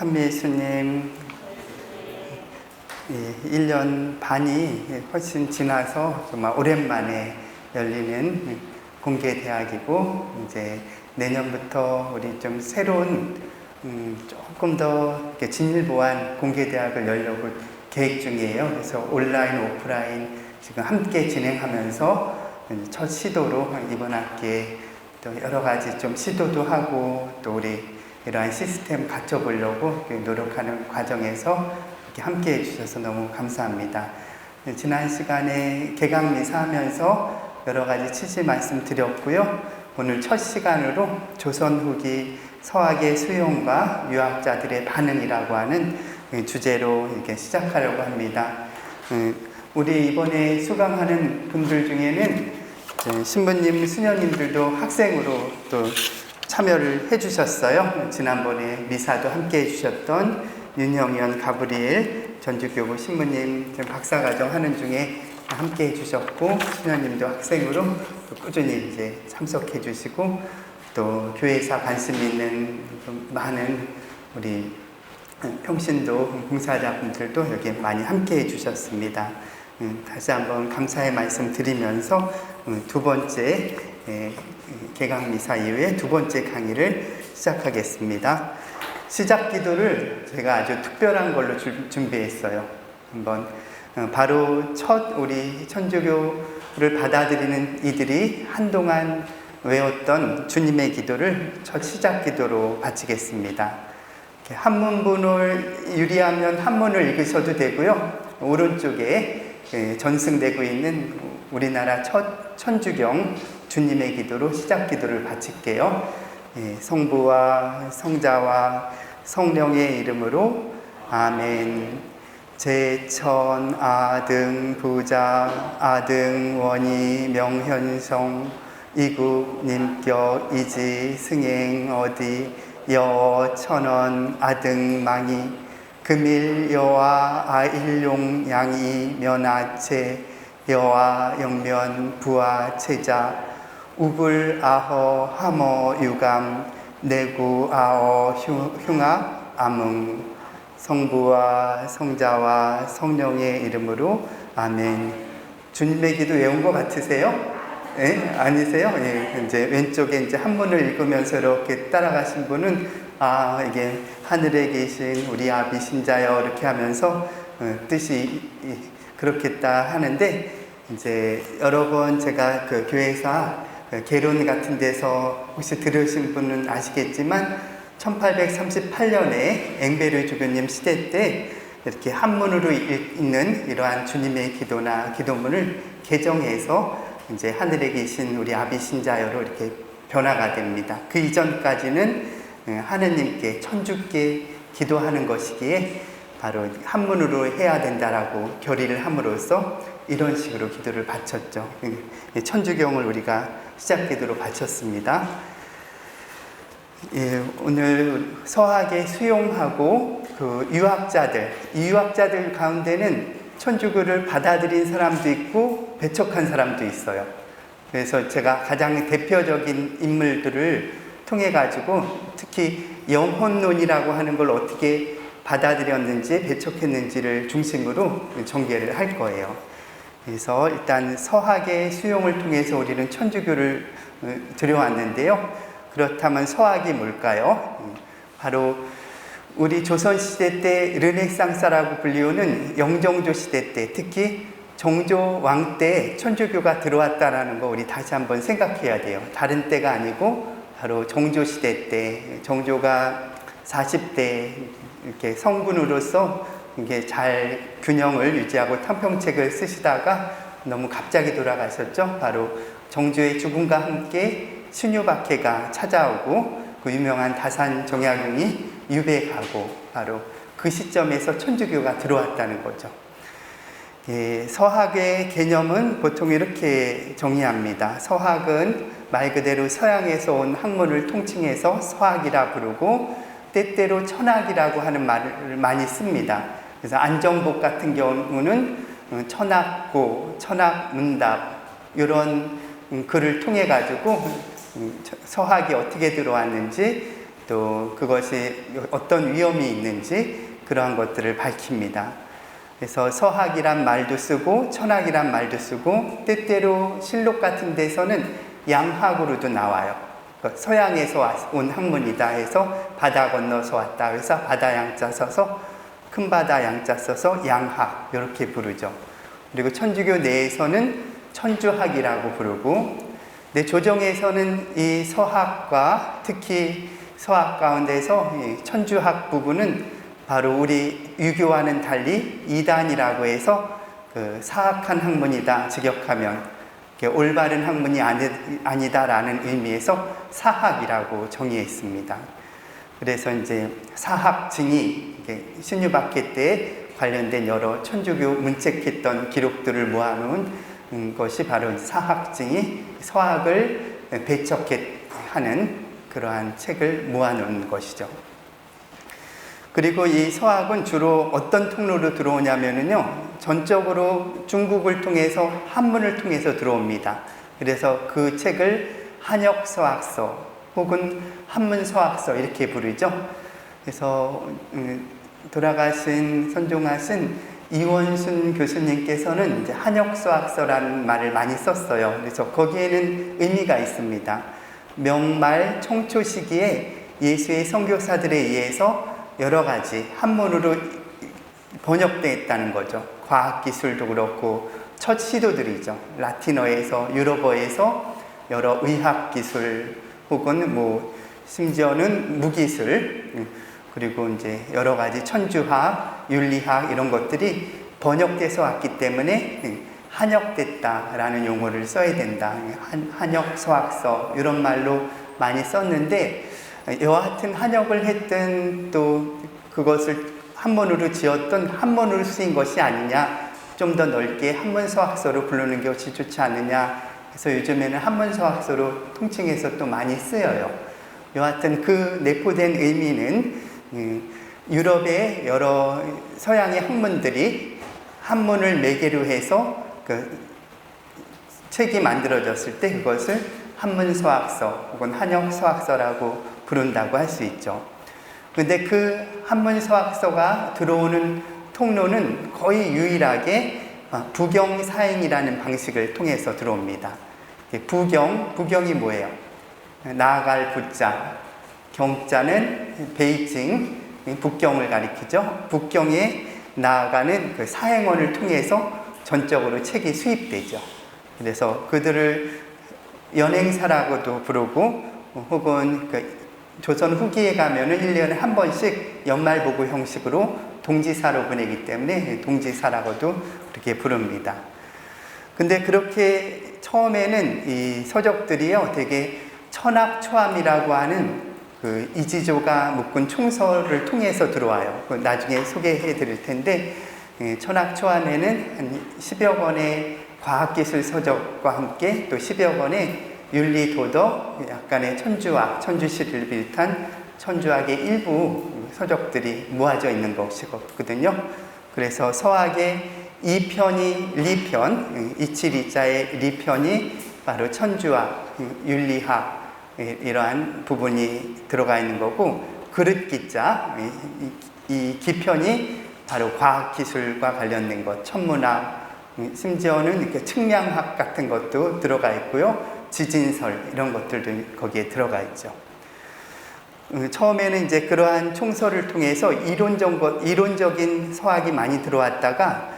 참미예수님 1년 반이 훨씬 지나서 정말 오랜만에 열리는 공개대학이고, 이제 내년부터 우리 좀 새로운 조금 더 진일보한 공개대학을 열려고 계획 중이에요. 그래서 온라인, 오프라인 지금 함께 진행하면서 첫 시도로 이번 학기에 또 여러 가지 좀 시도도 하고, 또 우리 이러한 시스템 갖춰보려고 노력하는 과정에서 이렇게 함께 해주셔서 너무 감사합니다. 지난 시간에 개강미사 하면서 여러 가지 취지 말씀드렸고요. 오늘 첫 시간으로 조선 후기 서학의 수용과 유학자들의 반응이라고 하는 주제로 이렇게 시작하려고 합니다. 우리 이번에 수강하는 분들 중에는 신부님, 수녀님들도 학생으로 또 참여를 해주셨어요. 지난번에 미사도 함께 해주셨던 윤형연 가브리엘 전주교구 신부님 박사과정 하는 중에 함께 해주셨고, 수녀님도 학생으로 꾸준히 이제 참석해 주시고, 또 교회사 관심 있는 많은 우리 평신도 봉사자분들도 여기 많이 함께 해주셨습니다. 다시 한번 감사의 말씀 드리면서 두 번째 개강미사 이후에 두 번째 강의를 시작하겠습니다. 시작 기도를 제가 아주 특별한 걸로 준비했어요. 한번 바로 첫 우리 천주교를 받아들이는 이들이 한동안 외웠던 주님의 기도를 첫 시작 기도로 바치겠습니다. 한문본을 유리하면 한문을 읽으셔도 되고요. 오른쪽에 전승되고 있는 우리나라 첫 천주경 주님의 기도로 시작 기도를 바칠게요. 성부와 성자와 성령의 이름으로 아멘. 제천 아등 부자 아등 원이 명현성 이국 님겨 이지 승행 어디 여 천원 아등 망이 금일 여와 아일용 양이 면하체 여와 영면 부하 체자 우불 아허 하머 유감 내구 아어 흉악 암흥 성부와 성자와 성령의 이름으로 아멘. 주님의 기도 외운 것 같으세요? 네? 아니세요? 예, 이제 왼쪽에 이제 한문을 읽으면서 이렇게 따라가신 분은 이게 하늘에 계신 우리 아비 신자여 이렇게 하면서 뜻이 그렇겠다 하는데, 이제 여러 번 제가 그 교회사 개론 같은 데서 혹시 들으신 분은 아시겠지만 1838년에 앵베르 주교님 시대 때 이렇게 한문으로 읽는 이러한 주님의 기도나 기도문을 개정해서 이제 하늘에 계신 우리 아비 신자여로 이렇게 변화가 됩니다. 그 이전까지는 하느님께 천주께 기도하는 것이기에 바로 한문으로 해야 된다라고 결의를 함으로써 이런 식으로 기도를 바쳤죠. 천주경을 우리가 시작 기도로 바쳤습니다. 오늘 서학에 수용하고 그 유학자들, 이 유학자들 가운데는 천주교를 받아들인 사람도 있고 배척한 사람도 있어요. 그래서 제가 가장 대표적인 인물들을 통해 가지고 특히 영혼론이라고 하는 걸 어떻게 받아들였는지 배척했는지를 중심으로 전개를 할 거예요. 그래서 일단 서학의 수용을 통해서 우리는 천주교를 들여왔는데요. 그렇다면 서학이 뭘까요? 바로 우리 조선시대 때 르네상스라고 불리우는 영정조 시대 때, 특히 정조 왕 때 천주교가 들어왔다는 거 우리 다시 한번 생각해야 돼요. 다른 때가 아니고 바로 정조 시대 때, 정조가 40대 이렇게 성군으로서 이게 잘 균형을 유지하고 탐평책을 쓰시다가 너무 갑자기 돌아가셨죠. 바로 정조의 죽음과 함께 신유박해가 찾아오고 그 유명한 다산 정약용이 유배가고 바로 그 시점에서 천주교가 들어왔다는 거죠. 서학의 개념은 보통 이렇게 정의합니다. 서학은 말 그대로 서양에서 온 학문을 통칭해서 서학이라 부르고, 때때로 천학이라고 하는 말을 많이 씁니다. 그래서 안정복 같은 경우는 천학고, 천학문답 이런 글을 통해 가지고 서학이 어떻게 들어왔는지 또 그것이 어떤 위험이 있는지 그러한 것들을 밝힙니다. 그래서 서학이란 말도 쓰고 천학이란 말도 쓰고 때때로 실록 같은 데서는 양학으로도 나와요. 서양에서 온 학문이다 해서 바다 건너서 왔다 해서 바다 양자 써서 큰 바다 양자 써서 양학 이렇게 부르죠. 그리고 천주교 내에서는 천주학이라고 부르고, 근데 조정에서는 이 서학과 특히 서학 가운데서 이 천주학 부분은 바로 우리 유교와는 달리 이단이라고 해서 그 사악한 학문이다 직역하면 올바른 학문이 아니다라는 의미에서 사학이라고 정의해 있습니다. 그래서 이제 사학증이 신유박해 때 관련된 여러 천주교 문책했던 기록들을 모아놓은 것이 바로 사학증이 서학을 배척하는 그러한 책을 모아놓은 것이죠. 그리고 이 서학은 주로 어떤 통로로 들어오냐면요, 전적으로 중국을 통해서 한문을 통해서 들어옵니다. 그래서 그 책을 한역서학서 혹은 한문서학서 이렇게 부르죠. 그래서 돌아가신 선종하신 이원순 교수님께서는 이제 한역서학서라는 말을 많이 썼어요. 그래서 거기에는 의미가 있습니다. 명말 청초 시기에 예수의 선교사들에 의해서 여러 가지 한문으로 번역되었다는 거죠. 과학기술도 그렇고 첫 시도들이죠. 라틴어에서 유럽어에서 여러 의학기술 혹은 뭐 심지어는 무기술, 그리고 이제 여러 가지 천주학, 윤리학 이런 것들이 번역돼서 왔기 때문에 한역됐다라는 용어를 써야 된다. 한역서학서 이런 말로 많이 썼는데, 여하튼 한역을 했든 또 그것을 한문으로 지었던 한문으로 쓰인 것이 아니냐, 좀 더 넓게 한문서학서로 부르는 것이 좋지 않느냐 해서 요즘에는 한문서학서로 통칭해서 또 많이 쓰여요. 여하튼 그 내포된 의미는 유럽의 여러 서양의 학문들이 한문을 매개로 해서 그 책이 만들어졌을 때 그것을 한문서학서 혹은 한역서학서라고 부른다고 할 수 있죠. 그런데 그 한문서학서가 들어오는 통로는 거의 유일하게 부경사행이라는 방식을 통해서 들어옵니다. 부경이 뭐예요? 나아갈 부자, 경자는 베이징, 북경을 가리키죠. 북경에 나아가는 그 사행원을 통해서 전적으로 책이 수입되죠. 그래서 그들을 연행사라고도 부르고, 혹은 그 조선 후기에 가면은 1년에 한 번씩 연말보고 형식으로 동지사로 보내기 때문에 동지사라고도 그렇게 부릅니다. 근데 그렇게 처음에는 이 서적들이요, 되게 천학초암이라고 하는 그 이지조가 묶은 총서를 통해서 들어와요. 나중에 소개해 드릴 텐데, 천학초암에는 한 10여 권의 과학기술 서적과 함께 또 10여 권의 윤리도덕, 약간의 천주학, 천주시를 비롯한 천주학의 일부 서적들이 모아져 있는 것이거든요. 그래서 서학의 2편이 리편, 이치리자의 리편이 바로 천주학, 윤리학 이러한 부분이 들어가 있는 거고, 그릇기자, 이 기편이 바로 과학기술과 관련된 것, 천문학, 심지어는 이렇게 측량학 같은 것도 들어가 있고요. 지진설 이런 것들도 거기에 들어가 있죠. 처음에는 이제 그러한 총서를 통해서 이론적인 서학이 많이 들어왔다가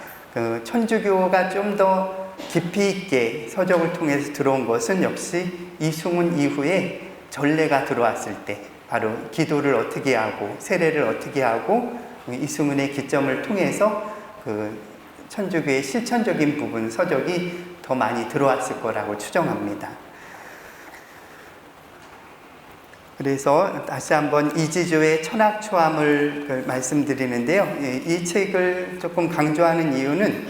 천주교가 좀 더 깊이 있게 서적을 통해서 들어온 것은 역시 이승훈 이후에 전례가 들어왔을 때, 바로 기도를 어떻게 하고 세례를 어떻게 하고 이승훈의 기점을 통해서 그 천주교의 실천적인 부분 서적이 더 많이 들어왔을 거라고 추정합니다. 그래서 다시 한번 이지조의 천학초암을 말씀드리는데요. 이 책을 조금 강조하는 이유는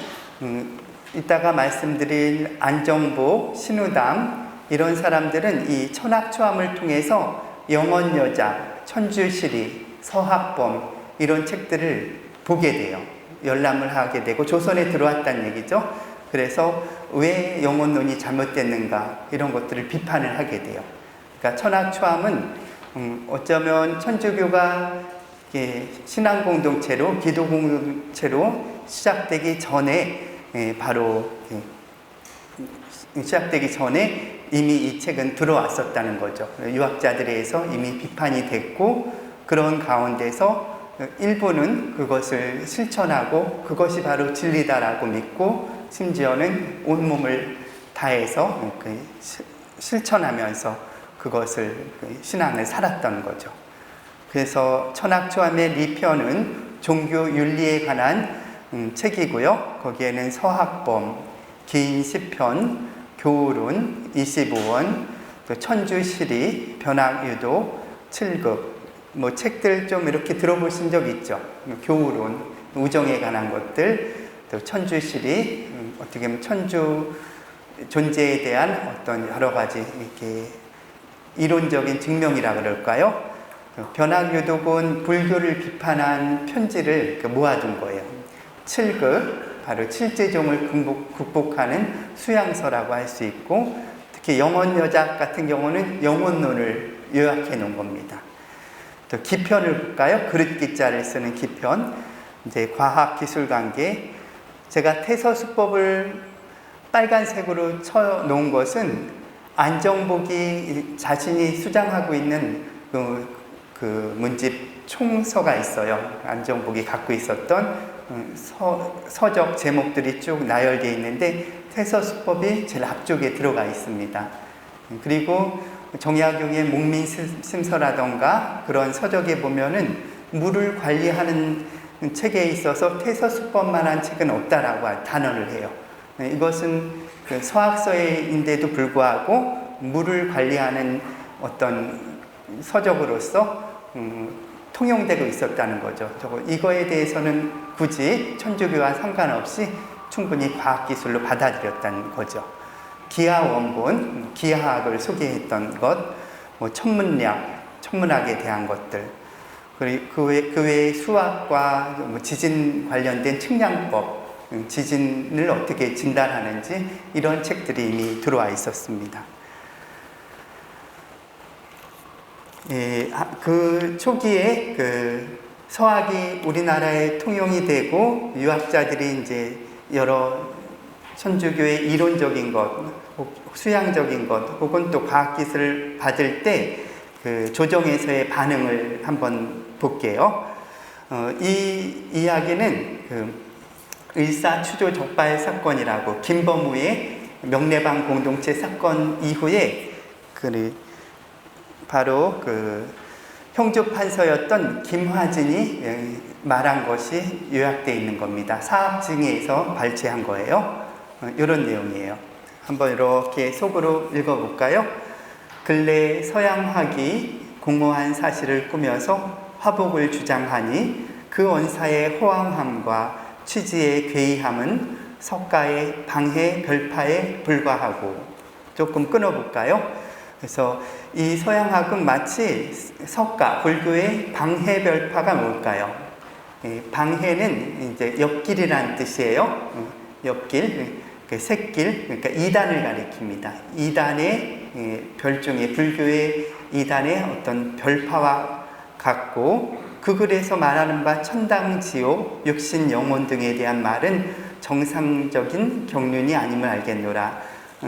이따가 말씀드릴 안정복, 신우담 이런 사람들은 이 천학초암을 통해서 영원여자, 천주시리, 서학범 이런 책들을 보게 돼요. 열람을 하게 되고 조선에 들어왔다는 얘기죠. 그래서 왜 영혼론이 잘못됐는가 이런 것들을 비판을 하게 돼요. 그러니까 천학초암은 어쩌면 천주교가 신앙 공동체로, 기도 공동체로 시작되기 전에 바로 시작되기 전에 이미 이 책은 들어왔었다는 거죠. 유학자들에 의해서 이미 비판이 됐고, 그런 가운데서 일부는 그것을 실천하고 그것이 바로 진리다라고 믿고, 심지어는 온몸을 다해서 실천하면서 그것을 신앙을 살았던 거죠. 그래서 천학초함의 리편은 종교 윤리에 관한 책이고요. 거기에는 서학범, 긴 시편, 교훈, 25원, 또 천주시리, 변학유도, 7급, 책들 좀 이렇게 들어보신 적 있죠? 교훈, 우정에 관한 것들, 또 천주시리, 어떻게 보면 천주 존재에 대한 어떤 여러 가지 이렇게 이론적인 증명이라 그럴까요? 변학유독은 불교를 비판한 편지를 모아둔 거예요. 7급, 바로 칠제종을 극복하는 수양서라고 할 수 있고, 특히 영혼여작 같은 경우는 영혼론을 요약해 놓은 겁니다. 또 기편을 볼까요? 그릇기자를 쓰는 기편, 이제 과학기술관계. 제가 태서수법을 빨간색으로 쳐 놓은 것은 안정복이 자신이 수장하고 있는 그 문집 총서가 있어요. 안정복이 갖고 있었던 서적 제목들이 쭉 나열되어 있는데, 태서수법이 제일 앞쪽에 들어가 있습니다. 그리고 정약용의 목민심서라던가 그런 서적에 보면은 물을 관리하는 책에 있어서 태서수법만한 책은 없다라고 단언을 해요. 이것은 그 서학서인데도 불구하고 물을 관리하는 어떤 서적으로서 통용되고 있었다는 거죠. 이거에 대해서는 굳이 천주교와 상관없이 충분히 과학기술로 받아들였다는 거죠. 기하원본, 기하학을 소개했던 것, 천문학, 천문학에 대한 것들, 그리고 그 외에 수학과 지진 관련된 측량법, 지진을 어떻게 진단하는지 이런 책들이 이미 들어와 있었습니다. 그 초기에 서학이 우리나라에 통용이 되고, 유학자들이 이제 여러 천주교의 이론적인 것, 수양적인 것, 혹은 또 과학기술을 받을 때 그 조정에서의 반응을 한번 볼게요. 이 이야기는 을사추조 적발 사건이라고, 김범우의 명례방 공동체 사건 이후에 바로 형조판서였던 김화진이 말한 것이 요약되어 있는 겁니다. 사학증에서 발췌한 거예요. 이런 내용이에요. 한번 이렇게 속으로 읽어볼까요? 근래 서양학이 공허한 사실을 꾸며서 화복을 주장하니 그 언사의 호황함과 취지의 괴이함은 석가의 방해 별파에 불과하고. 조금 끊어볼까요? 그래서 이 서양학은 마치 석가, 불교의 방해 별파가 뭘까요? 방해는 이제 옆길이라는 뜻이에요. 옆길, 샛길, 그러니까 이단을 가리킵니다. 이단의 별중에, 불교의 이단의 어떤 별파와 같고, 그 글에서 말하는 바 천당, 지옥, 육신, 영혼 등에 대한 말은 정상적인 경륜이 아님을 알겠노라.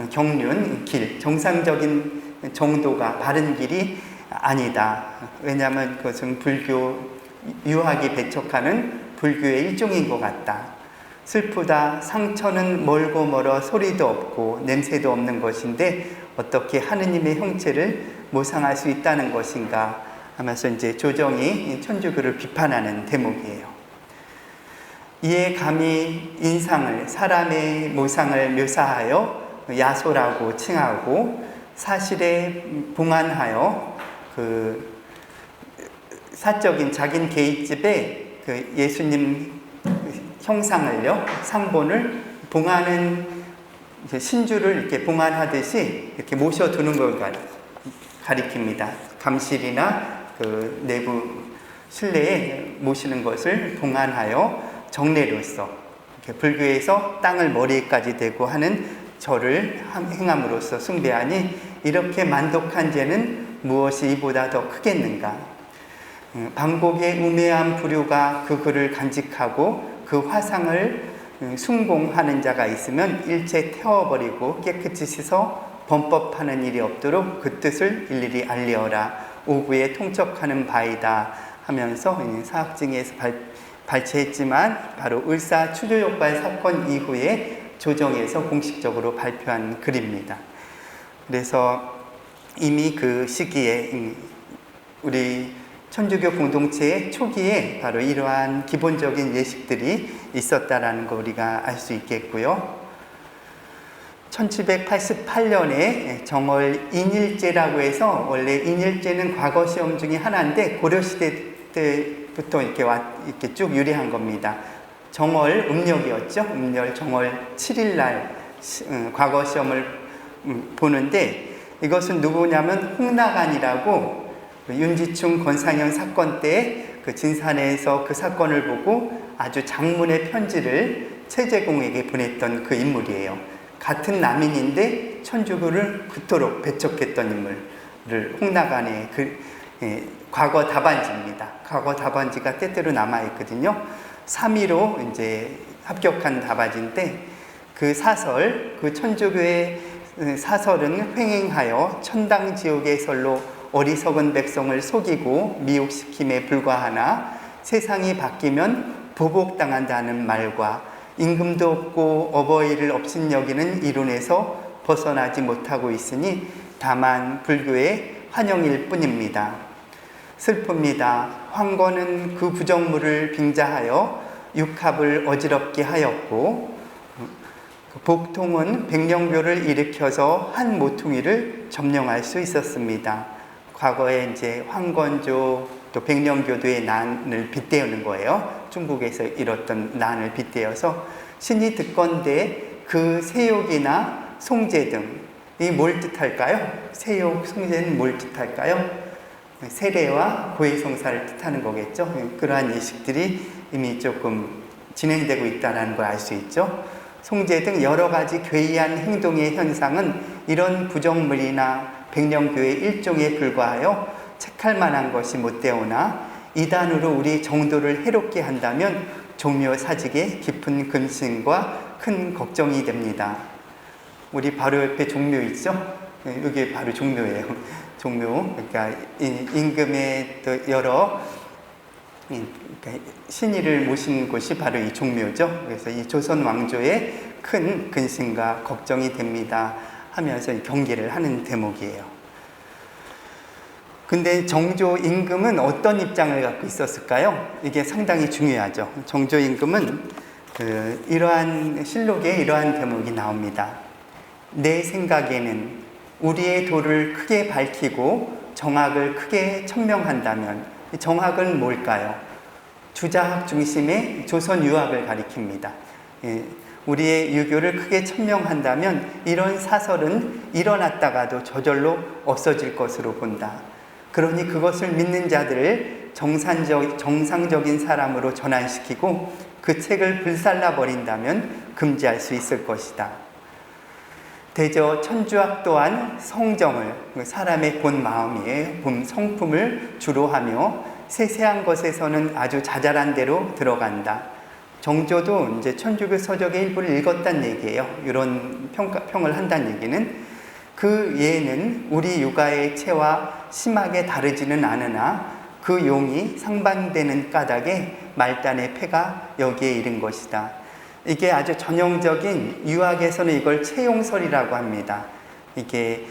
경륜, 길, 정상적인 정도가 바른 길이 아니다. 왜냐하면 그것은 불교, 유학이 배척하는 불교의 일종인 것 같다. 슬프다. 상처는 멀고 멀어 소리도 없고 냄새도 없는 것인데 어떻게 하느님의 형체를 모상할 수 있다는 것인가 하면서 이제 조정이 천주교를 비판하는 대목이에요. 이에 감히 인상을, 사람의 모상을 묘사하여 야소라고 칭하고, 사실에 봉안하여 사적인 자기 개인집에 예수님 형상을요, 상본을 봉하는, 신주를 이렇게 봉안하듯이 이렇게 모셔두는 걸 가리킵니다. 감실이나 내부 실내에 모시는 것을 봉안하여 정례로서, 이렇게 불교에서 땅을 머리까지 대고 하는 절을 행함으로써 숭배하니, 이렇게 만독한 죄는 무엇이 이보다 더 크겠는가. 방곡의 우매한 부류가 그 글을 간직하고 그 화상을 숭봉하는 자가 있으면 일체 태워버리고 깨끗이 씻어 범법하는 일이 없도록 그 뜻을 일일이 알리어라. 오구에 통촉하는 바이다 하면서 사학증에서 발췌했지만 바로 을사 추조욕발 사건 이후에 조정에서 공식적으로 발표한 글입니다. 그래서 이미 그 시기에 우리 천주교 공동체의 초기에 바로 이러한 기본적인 예식들이 있었다라는 거 우리가 알 수 있겠고요. 1788년에 정월 인일제라고 해서 원래 인일제는 과거 시험 중에 하나인데 고려시대 때부터 이렇게 쭉 유래한 겁니다. 정월 음력이었죠. 음력 정월 7일날 과거 시험을 보는데 이것은 누구냐면 홍나간이라고 윤지충 권상현 사건 때 그 진산에서 그 사건을 보고 아주 장문의 편지를 최재공에게 보냈던 그 인물이에요. 같은 남인인데 천주교를 그토록 배척했던 인물을 홍나간의 과거 답안지입니다. 과거 답안지가 때때로 남아있거든요. 3위로 이제 합격한 답안지인데 그 사설, 그 천주교의 사설은 횡행하여 천당지옥의 설로 어리석은 백성을 속이고 미혹시킴에 불과하나 세상이 바뀌면 보복당한다는 말과 임금도 없고 어버이를 업신여기는 이론에서 벗어나지 못하고 있으니 다만 불교의 환영일 뿐입니다. 슬픕니다. 황건은 그 부정물을 빙자하여 육합을 어지럽게 하였고 복통은 백령교를 일으켜서 한 모퉁이를 점령할 수 있었습니다. 과거에 이제 황건조 또 백령교도의 난을 빗대우는 거예요. 중국에서 이뤘던 난을 빗대어서 신이 듣건대 그 세욕이나 송제 등이 뭘 뜻할까요? 세욕, 송제는 뭘 뜻할까요? 세례와 고해성사를 뜻하는 거겠죠. 그러한 예식들이 이미 조금 진행되고 있다는 걸 알 수 있죠. 송제 등 여러 가지 괴이한 행동의 현상은 이런 부정물이나 백령교의 일종에 불과하여 책할 만한 것이 못되오나 이단으로 우리 정도를 해롭게 한다면 종묘 사직에 깊은 근심과 큰 걱정이 됩니다. 우리 바로 옆에 종묘 있죠? 여기 바로 종묘예요. 종묘. 그러니까 임금의 또 여러 신의를 모신 곳이 바로 이 종묘죠. 그래서 이 조선 왕조의 큰 근심과 걱정이 됩니다 하면서 경계를 하는 대목이에요. 근데 정조 임금은 어떤 입장을 갖고 있었을까요? 이게 상당히 중요하죠. 정조 임금은 이러한 실록에 이러한 대목이 나옵니다. 내 생각에는 우리의 도를 크게 밝히고 정학을 크게 천명한다면, 정학은 뭘까요? 주자학 중심의 조선 유학을 가리킵니다. 우리의 유교를 크게 천명한다면 이런 사설은 일어났다가도 저절로 없어질 것으로 본다. 그러니 그것을 믿는 자들을 정상적인 사람으로 전환시키고 그 책을 불살라 버린다면 금지할 수 있을 것이다. 대저 천주학 또한 성정을, 사람의 본 마음이에요. 본 성품을 주로 하며 세세한 것에서는 아주 자잘한 대로 들어간다. 정조도 이제 천주교 서적의 일부를 읽었다는 얘기예요. 이런 평을 한다는 얘기는 그 예는 우리 육아의 체와 심하게 다르지는 않으나 그 용이 상반되는 까닭에 말단의 패가 여기에 이른 것이다. 이게 아주 전형적인 유학에서는 이걸 채용설이라고 합니다. 이게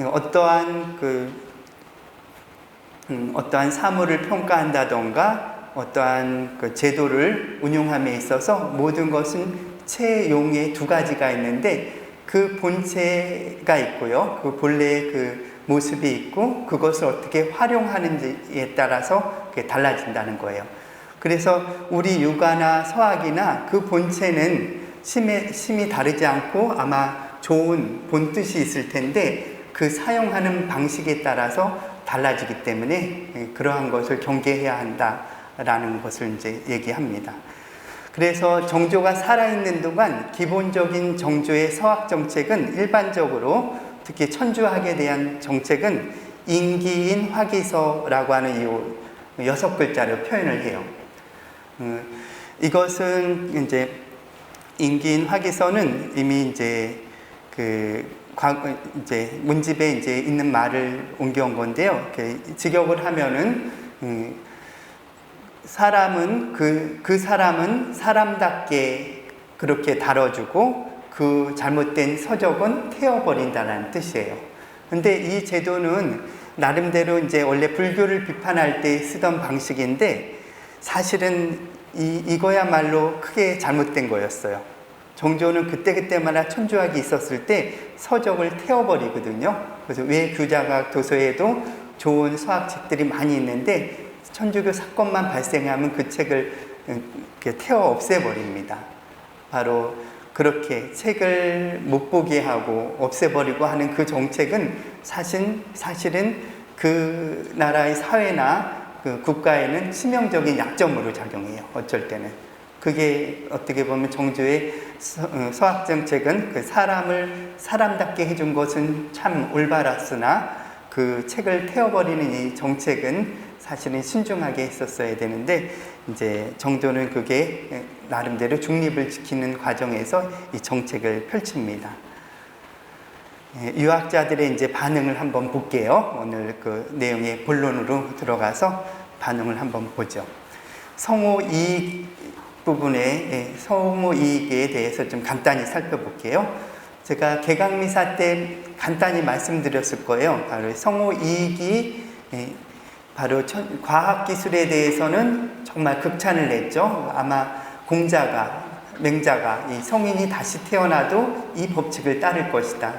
어떠한 사물을 평가한다던가 어떠한 그 제도를 운용함에 있어서 모든 것은 채용의 두 가지가 있는데 그 본체가 있고요. 그 본래의 그 모습이 있고 그것을 어떻게 활용하는지에 따라서 그게 달라진다는 거예요. 그래서 우리 유가나 서학이나 그 본체는 심이 다르지 않고 아마 좋은 본뜻이 있을 텐데 그 사용하는 방식에 따라서 달라지기 때문에 그러한 것을 경계해야 한다라는 것을 이제 얘기합니다. 그래서 정조가 살아있는 동안 기본적인 정조의 서학 정책은 일반적으로 특히 천주학에 대한 정책은 인기인 화기서라고 하는 이 6글자로 표현을 해요. 이것은 이제 인기인 화기서는 이미 이제 이제 문집에 이제 있는 말을 옮겨온 건데요. 직역을 하면은 사람은 그 사람은 사람답게 그렇게 다뤄주고 그 잘못된 서적은 태워버린다는 뜻이에요. 근데 이 제도는 나름대로 이제 원래 불교를 비판할 때 쓰던 방식인데 사실은 이거야말로 크게 잘못된 거였어요. 정조는 그때마다 천주학이 있었을 때 서적을 태워버리거든요. 그래서 외교자각 도서에도 좋은 서학책들이 많이 있는데 천주교 사건만 발생하면 그 책을 태워 없애버립니다. 바로 그렇게 책을 못 보게 하고 없애버리고 하는 그 정책은 사실은 그 나라의 사회나 그 국가에는 치명적인 약점으로 작용해요. 어쩔 때는. 그게 어떻게 보면 정조의 서학 정책은 그 사람을 사람답게 해준 것은 참 올바랐으나 그 책을 태워버리는 이 정책은 사실은 신중하게 했었어야 되는데 이제 정조는 그게 나름대로 중립을 지키는 과정에서 이 정책을 펼칩니다. 유학자들의 이제 반응을 한번 볼게요. 오늘 그 내용의 본론으로 들어가서 반응을 한번 보죠. 성호 이익 부분에 성호 이익에 대해서 좀 간단히 살펴볼게요. 제가 개강미사 때 간단히 말씀드렸을 거예요. 바로 성호 이익이 바로 과학기술에 대해서는 정말 극찬을 냈죠. 아마 맹자가 이 성인이 다시 태어나도 이 법칙을 따를 것이다.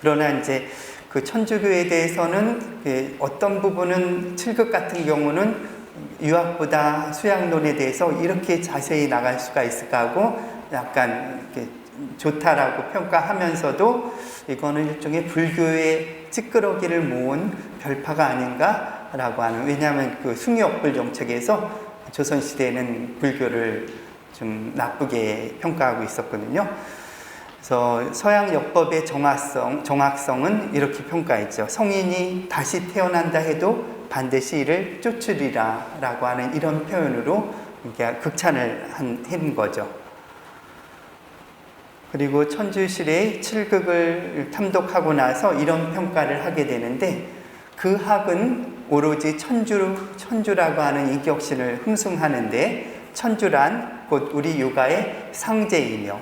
그러나 이제 그 천주교에 대해서는 어떤 부분은 칠극 같은 경우는 유학보다 수양론에 대해서 이렇게 자세히 나갈 수가 있을까 하고 약간 이렇게 좋다라고 평가하면서도 이거는 일종의 불교의 찌끄러기를 모은 별파가 아닌가라고 하는, 왜냐하면 그 숭유억불 정책에서 조선시대에는 불교를 좀 나쁘게 평가하고 있었거든요. 그래서 서양 역법의 정확성은 이렇게 평가했죠. 성인이 다시 태어난다 해도 반드시 이를 쫓으리라 라고 하는 이런 표현으로 극찬을 한 거죠. 그리고 천주실의 칠극을 탐독하고 나서 이런 평가를 하게 되는데 그 학은 오로지 천주라고 하는 인격신을 흠숭하는데 천주란 곧 우리 유가의 상제이며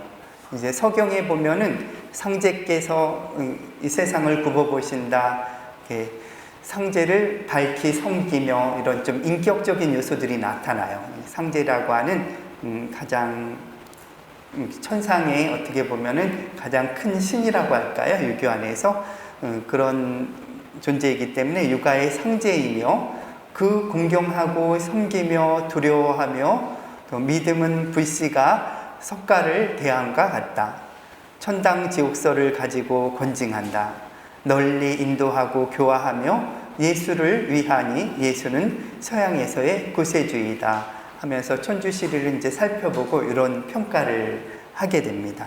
이제 서경에 보면은 상제께서 이 세상을 굽어보신다, 상제를 밝히 섬기며 이런 좀 인격적인 요소들이 나타나요. 상제라고 하는 가장 천상의 어떻게 보면은 가장 큰 신이라고 할까요? 유교 안에서 그런 존재이기 때문에 유가의 상제이며 그 공경하고 섬기며 두려워하며 또 믿음은 불씨가 석가를 대함과 같다. 천당 지옥설을 가지고 권징한다. 널리 인도하고 교화하며 예수를 위하니 예수는 서양에서의 구세주의다 하면서 천주시를 이제 살펴보고 이런 평가를 하게 됩니다.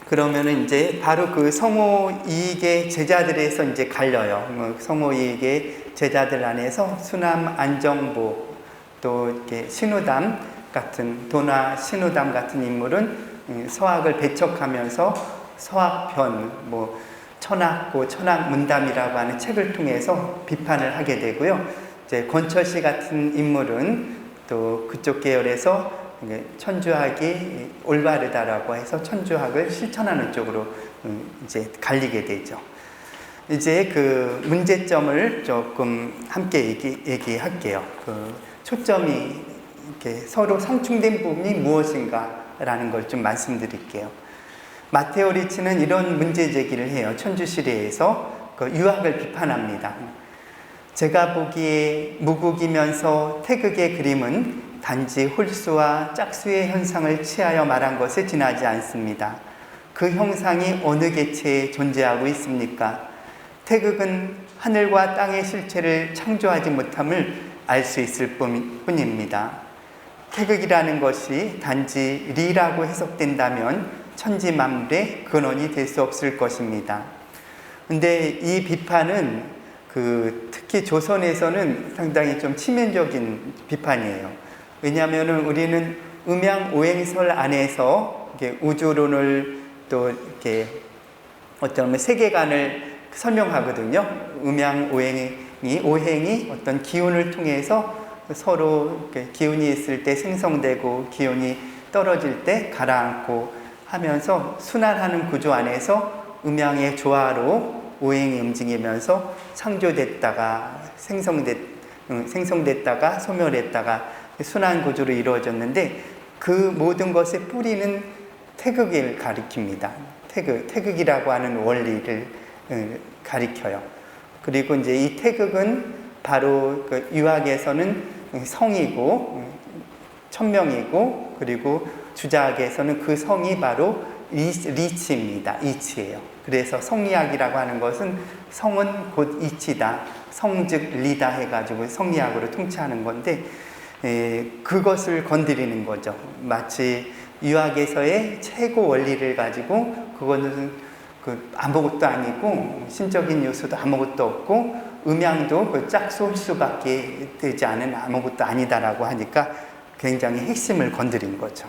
그러면은 이제 바로 그 성호 이익의 제자들에서 이제 갈려요. 성호 이익의 제자들 안에서 수남 안정보 또 이렇게 신우담 같은 도나 신우담 같은 인물은 서학을 배척하면서 서학편, 천학고, 천학문담이라고 하는 책을 통해서 비판을 하게 되고요. 이제 권처씨 같은 인물은 또 그쪽 계열에서 천주학이 올바르다라고 해서 천주학을 실천하는 쪽으로 이제 갈리게 되죠. 이제 그 문제점을 조금 함께 얘기할게요. 그 초점이 이렇게 서로 상충된 부분이 무엇인가라는 걸 좀 말씀드릴게요. 마테오 리치는 이런 문제 제기를 해요. 천주시대에서 그 유학을 비판합니다. 제가 보기에 무국이면서 태극의 그림은 단지 홀수와 짝수의 현상을 취하여 말한 것에 지나지 않습니다. 그 형상이 어느 개체에 존재하고 있습니까? 태극은 하늘과 땅의 실체를 창조하지 못함을 알 수 있을 뿐입니다. 태극이라는 것이 단지 리라고 해석된다면 천지만물의 근원이 될 수 없을 것입니다. 근데 이 비판은 특히 조선에서는 상당히 좀 치명적인 비판이에요. 왜냐하면 우리는 음양오행설 안에서 이렇게 우주론을 또 이렇게 어떤 세계관을 설명하거든요. 오행이 어떤 기운을 통해서 서로 기운이 있을 때 생성되고 기운이 떨어질 때 가라앉고 하면서 순환하는 구조 안에서 음양의 조화로 오행이 움직이면서 창조됐다가 생성됐다가 소멸했다가 순환 구조로 이루어졌는데 그 모든 것의 뿌리는 태극을 가리킵니다. 태극이라고 하는 원리를 가리켜요. 그리고 이제 이 태극은 바로 유학에서는 성이고 천명이고 그리고 주자학에서는 그 성이 바로 리치입니다. 이치예요. 그래서 성리학이라고 하는 것은 성은 곧 이치다. 성즉 리다 해가지고 성리학으로 통치하는 건데 그것을 건드리는 거죠. 마치 유학에서의 최고 원리를 가지고 그거는 아무것도 아니고 신적인 요소도 아무것도 없고 음양도 짝수일 수밖에 되지 않은 아무것도 아니다라고 하니까 굉장히 핵심을 건드린 거죠.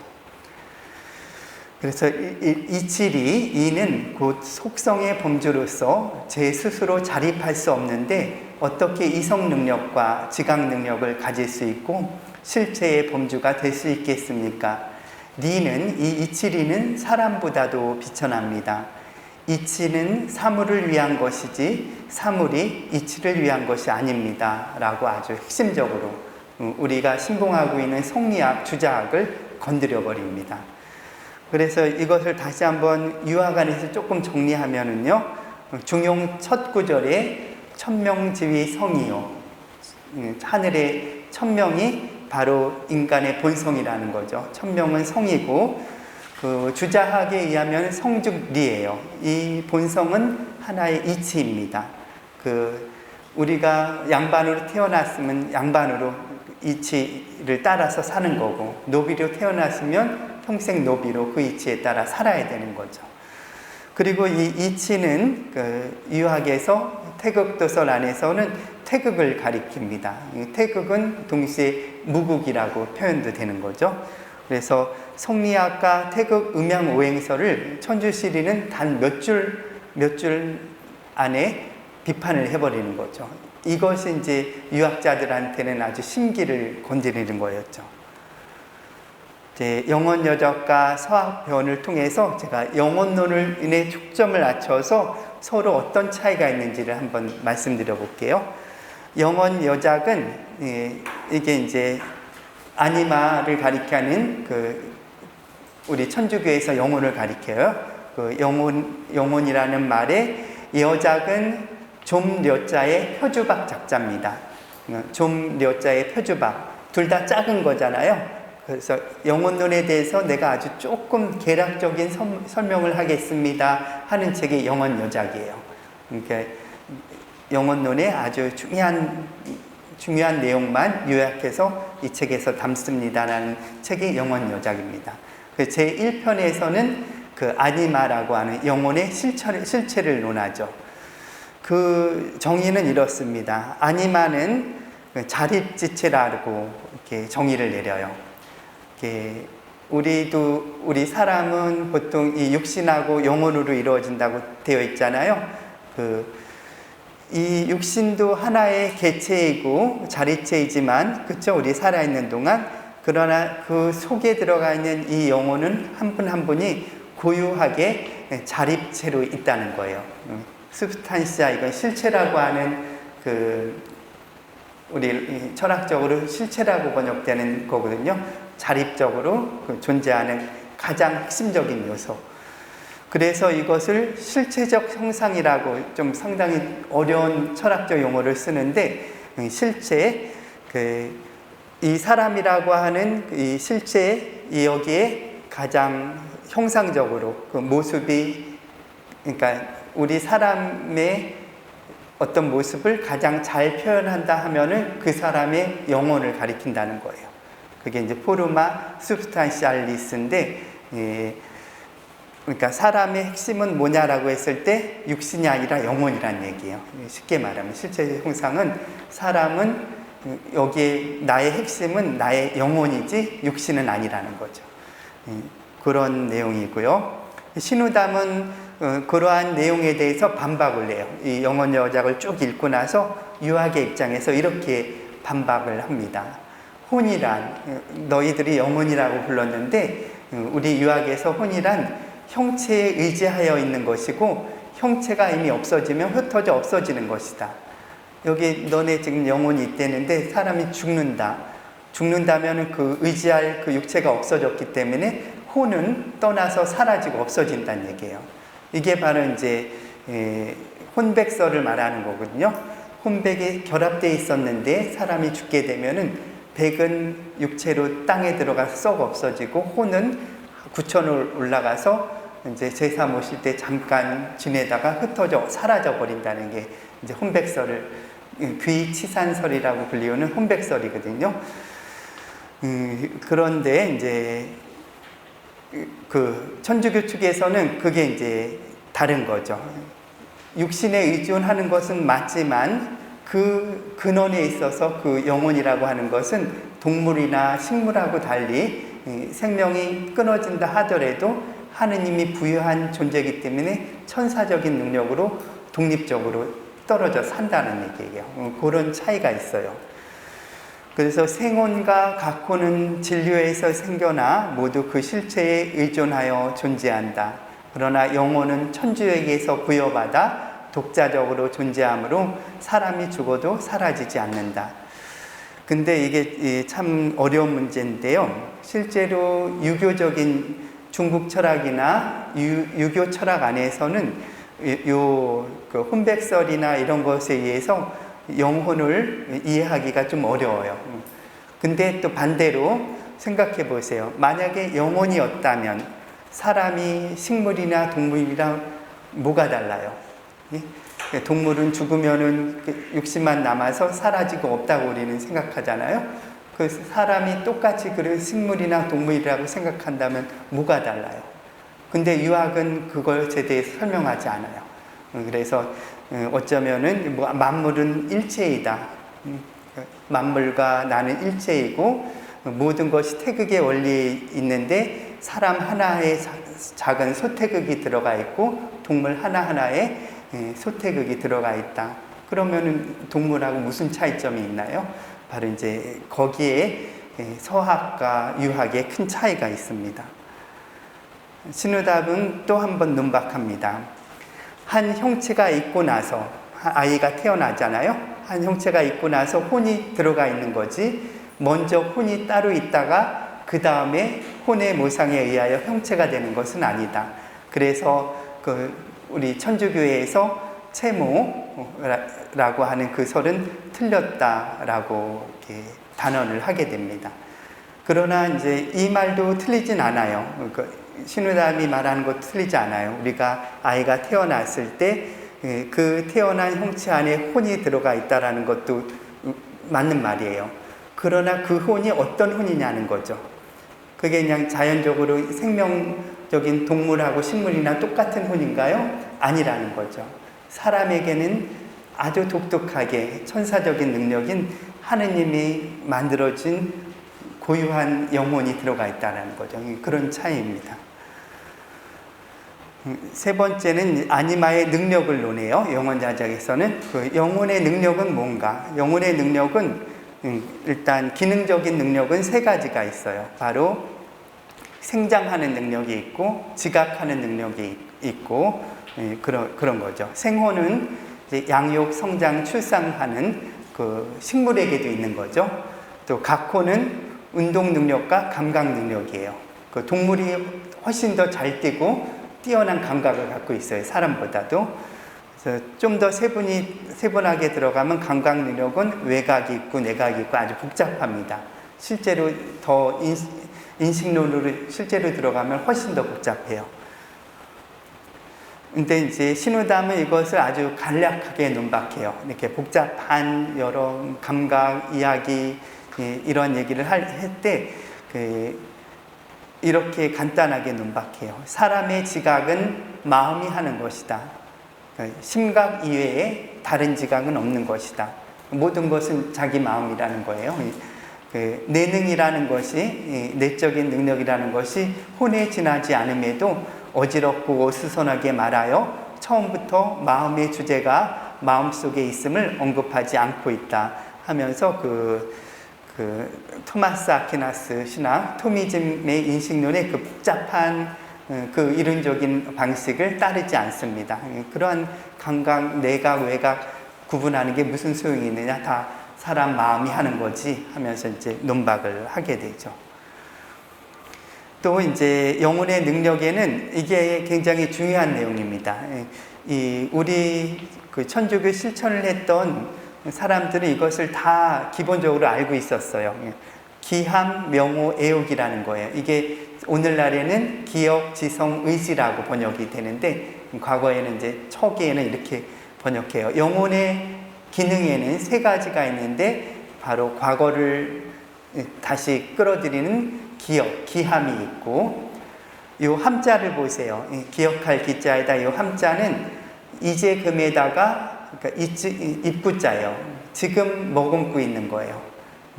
그래서 이는 곧 속성의 범주로서 제 스스로 자립할 수 없는데 어떻게 이성 능력과 지각 능력을 가질 수 있고 실체의 범주가 될 수 있겠습니까? 리는 이치리는 사람보다도 비천합니다. 이치는 사물을 위한 것이지 사물이 이치를 위한 것이 아닙니다. 라고 아주 핵심적으로 우리가 신봉하고 있는 성리학, 주자학을 건드려 버립니다. 그래서 이것을 다시 한번 유학안에서 조금 정리하면은요, 중용 첫 구절에 천명지위 성이요. 하늘의 천명이 바로 인간의 본성이라는 거죠. 천명은 성이고, 주자학에 의하면 성즉리예요. 이 본성은 하나의 이치입니다. 우리가 양반으로 태어났으면 양반으로 이치를 따라서 사는 거고, 노비로 태어났으면 평생 노비로 그 이치에 따라 살아야 되는 거죠. 그리고 이 이치는 유학에서 태극도설 안에서는 태극을 가리킵니다. 태극은 동시에 무극이라고 표현도 되는 거죠. 그래서 성리학과 태극 음양오행설을 천주시리는 단 몇 줄 안에 비판을 해버리는 거죠. 이것이 이제 유학자들한테는 아주 심기를 건드리는 거였죠. 이제 영원여적과 서학변을 통해서 제가 영원론에 초점을 맞춰서 서로 어떤 차이가 있는지를 한번 말씀드려 볼게요. 영원여작은 이게 이제 아니마를 가리키는 우리 천주교에서 영혼을 가리켜요. 영혼이라는 말에 여작은 좀려자의 표주박 작자입니다. 좀려자의 표주박 둘 다 작은 거잖아요. 그래서 영혼론에 대해서 내가 아주 조금 개략적인 설명을 하겠습니다 하는 책이 영혼여작이에요. 그러니까 영혼론의 아주 중요한 내용만 요약해서 이 책에서 담습니다라는 책이 영혼여작입니다. 제 1편에서는 아니마라고 하는 영혼의 실체를 논하죠. 그 정의는 이렇습니다. 아니마는 자립지체라고 이렇게 정의를 내려요. 우리 사람은 보통 이 육신하고 영혼으로 이루어진다고 되어 있잖아요. 이 육신도 하나의 개체이고 자립체이지만, 그쵸? 우리 살아있는 동안. 그러나 그 속에 들어가 있는 이 영혼은 한 분 한 분이 고유하게 자립체로 있다는 거예요. substantia, 이건 실체라고 하는 우리 철학적으로 실체라고 번역되는 거거든요. 자립적으로 존재하는 가장 핵심적인 요소. 그래서 이것을 실체적 형상이라고 좀 상당히 어려운 철학적 용어를 쓰는데, 실체, 이 사람이라고 하는 이 실체, 여기에 가장 형상적으로 모습이, 그러니까 우리 사람의 어떤 모습을 가장 잘 표현한다 하면은 그 사람의 영혼을 가리킨다는 거예요. 그게 이제 포르마 substantialis인데, 그러니까 사람의 핵심은 뭐냐라고 했을 때 육신이 아니라 영혼이란 얘기예요. 쉽게 말하면 실제 형상은 사람은 여기에 나의 핵심은 나의 영혼이지 육신은 아니라는 거죠. 그런 내용이고요. 신우담은 그러한 내용에 대해서 반박을 해요. 이 영혼 여작을 쭉 읽고 나서 유학의 입장에서 이렇게 반박을 합니다. 혼이란 너희들이 영혼이라고 불렀는데 우리 유학에서 혼이란 형체에 의지하여 있는 것이고 형체가 이미 없어지면 흩어져 없어지는 것이다. 여기 너네 지금 영혼이 있다는데 사람이 죽는다면 그 의지할 그 육체가 없어졌기 때문에 혼은 떠나서 사라지고 없어진다는 얘기예요. 이게 바로 이제 혼백설을 말하는 거거든요. 혼백이 결합되어 있었는데 사람이 죽게 되면은 백은 육체로 땅에 들어가서 썩 없어지고 혼은 구천으로 올라가서 이제 제사 모실 때 잠깐 지내다가 흩어져 사라져 버린다는 게 이제 혼백설을 귀치산설이라고 불리우는 혼백설이거든요. 그런데 이제 그 천주교 측에서는 그게 이제 다른 거죠. 육신에 의존하는 것은 맞지만 그 근원에 있어서 그 영혼이라고 하는 것은 동물이나 식물하고 달리 생명이 끊어진다 하더라도 하느님이 부여한 존재이기 때문에 천사적인 능력으로 독립적으로 떨어져 산다는 얘기예요. 그런 차이가 있어요. 그래서 생혼과 각혼은 진료에서 생겨나 모두 그 실체에 의존하여 존재한다. 그러나 영혼은 천주에게서 부여받아 독자적으로 존재하므로 사람이 죽어도 사라지지 않는다. 근데 이게 참 어려운 문제인데요. 실제로 유교적인 중국 철학이나 유교 철학 안에서는 그 혼백설이나 이런 것에 의해서 영혼을 이해하기가 좀 어려워요. 근데 또 반대로 생각해 보세요. 만약에 영혼이었다면 사람이 식물이나 동물이랑 뭐가 달라요? 동물은 죽으면은 육신만 남아서 사라지고 없다고 우리는 생각하잖아요. 그 사람이 똑같이 그런 식물이나 동물이라고 생각한다면 뭐가 달라요? 근데 유학은 그것에 대해서 설명하지 않아요. 그래서 어쩌면은 뭐 만물은 일체이다. 만물과 나는 일체이고 모든 것이 태극의 원리에 있는데 사람 하나에 작은 소태극이 들어가 있고 동물 하나하나에 소태극이 들어가 있다. 그러면은 동물하고 무슨 차이점이 있나요? 바로 이제 거기에 서학과 유학의 큰 차이가 있습니다. 신우답은 또 한 번 논박합니다. 한 형체가 있고 나서 아이가 태어나잖아요. 한 형체가 있고 나서 혼이 들어가 있는 거지 먼저 혼이 따로 있다가 그 다음에 혼의 모상에 의하여 형체가 되는 것은 아니다. 그래서 우리 천주교회에서 채모라고 하는 그 설은 틀렸다라고 이렇게 단언을 하게 됩니다. 그러나 이제 이 말도 틀리진 않아요. 신우담이 말하는 것도 틀리지 않아요. 우리가 아이가 태어났을 때 그 태어난 형체 안에 혼이 들어가 있다라는 것도 맞는 말이에요. 그러나 그 혼이 어떤 혼이냐는 거죠. 그게 그냥 자연적으로 생명적인 동물하고 식물이나 똑같은 혼인가요? 아니라는 거죠. 사람에게는 아주 독특하게 천사적인 능력인 하느님이 만들어진 고유한 영혼이 들어가 있다는 거죠. 그런 차이입니다. 세 번째는 아니마의 능력을 논해요. 영혼자작에서는 그 영혼의 능력은 뭔가? 영혼의 능력은 일단 기능적인 능력은 세 가지가 있어요. 바로 생장하는 능력이 있고 지각하는 능력이 있고 그런 거죠. 생혼은 이제 양육, 성장, 출산하는 그 식물에게도 있는 거죠. 또 각혼은 운동 능력과 감각 능력이에요. 그 동물이 훨씬 더 잘 뛰고 뛰어난 감각을 갖고 있어요. 사람보다도. 그래서 좀 더 세분하게 들어가면 감각 능력은 외각이 있고 내각이 있고 아주 복잡합니다. 실제로 더 인식론으로 실제로 들어가면 훨씬 더 복잡해요. 근데 이제 신우담은 이것을 아주 간략하게 논박해요. 이렇게 복잡한 여러 감각, 이야기, 이런 얘기를 할 때, 이렇게 간단하게 논박해요. 사람의 지각은 마음이 하는 것이다. 심각 이외에 다른 지각은 없는 것이다. 모든 것은 자기 마음이라는 거예요. 내능이라는 것이, 내적인 능력이라는 것이 혼에 지나지 않음에도 어지럽고 어수선하게 말하여 처음부터 마음의 주제가 마음속에 있음을 언급하지 않고 있다 하면서 토마스 아퀴나스 신학, 토미즘의 인식론의 그 복잡한 그 이론적인 방식을 따르지 않습니다. 그러한 감각, 내각, 외각 구분하는 게 무슨 소용이 있느냐, 다 사람 마음이 하는 거지 하면서 이제 논박을 하게 되죠. 또 이제 영혼의 능력에는 이게 굉장히 중요한 내용입니다. 우리 그 천주교 실천을 했던 사람들은 이것을 다 기본적으로 알고 있었어요. 기함, 명호, 애욕이라는 거예요. 이게 오늘날에는 기억, 지성, 의지라고 번역이 되는데, 과거에는 이제 초기에는 이렇게 번역해요. 영혼의 기능에는 세 가지가 있는데, 바로 과거를 다시 끌어들이는 기억, 기함이 있고, 요 함자를 보세요. 기억할 기자에다 요 함자는 이제금에다가, 그러니까 입구자예요. 지금 머금고 있는 거예요.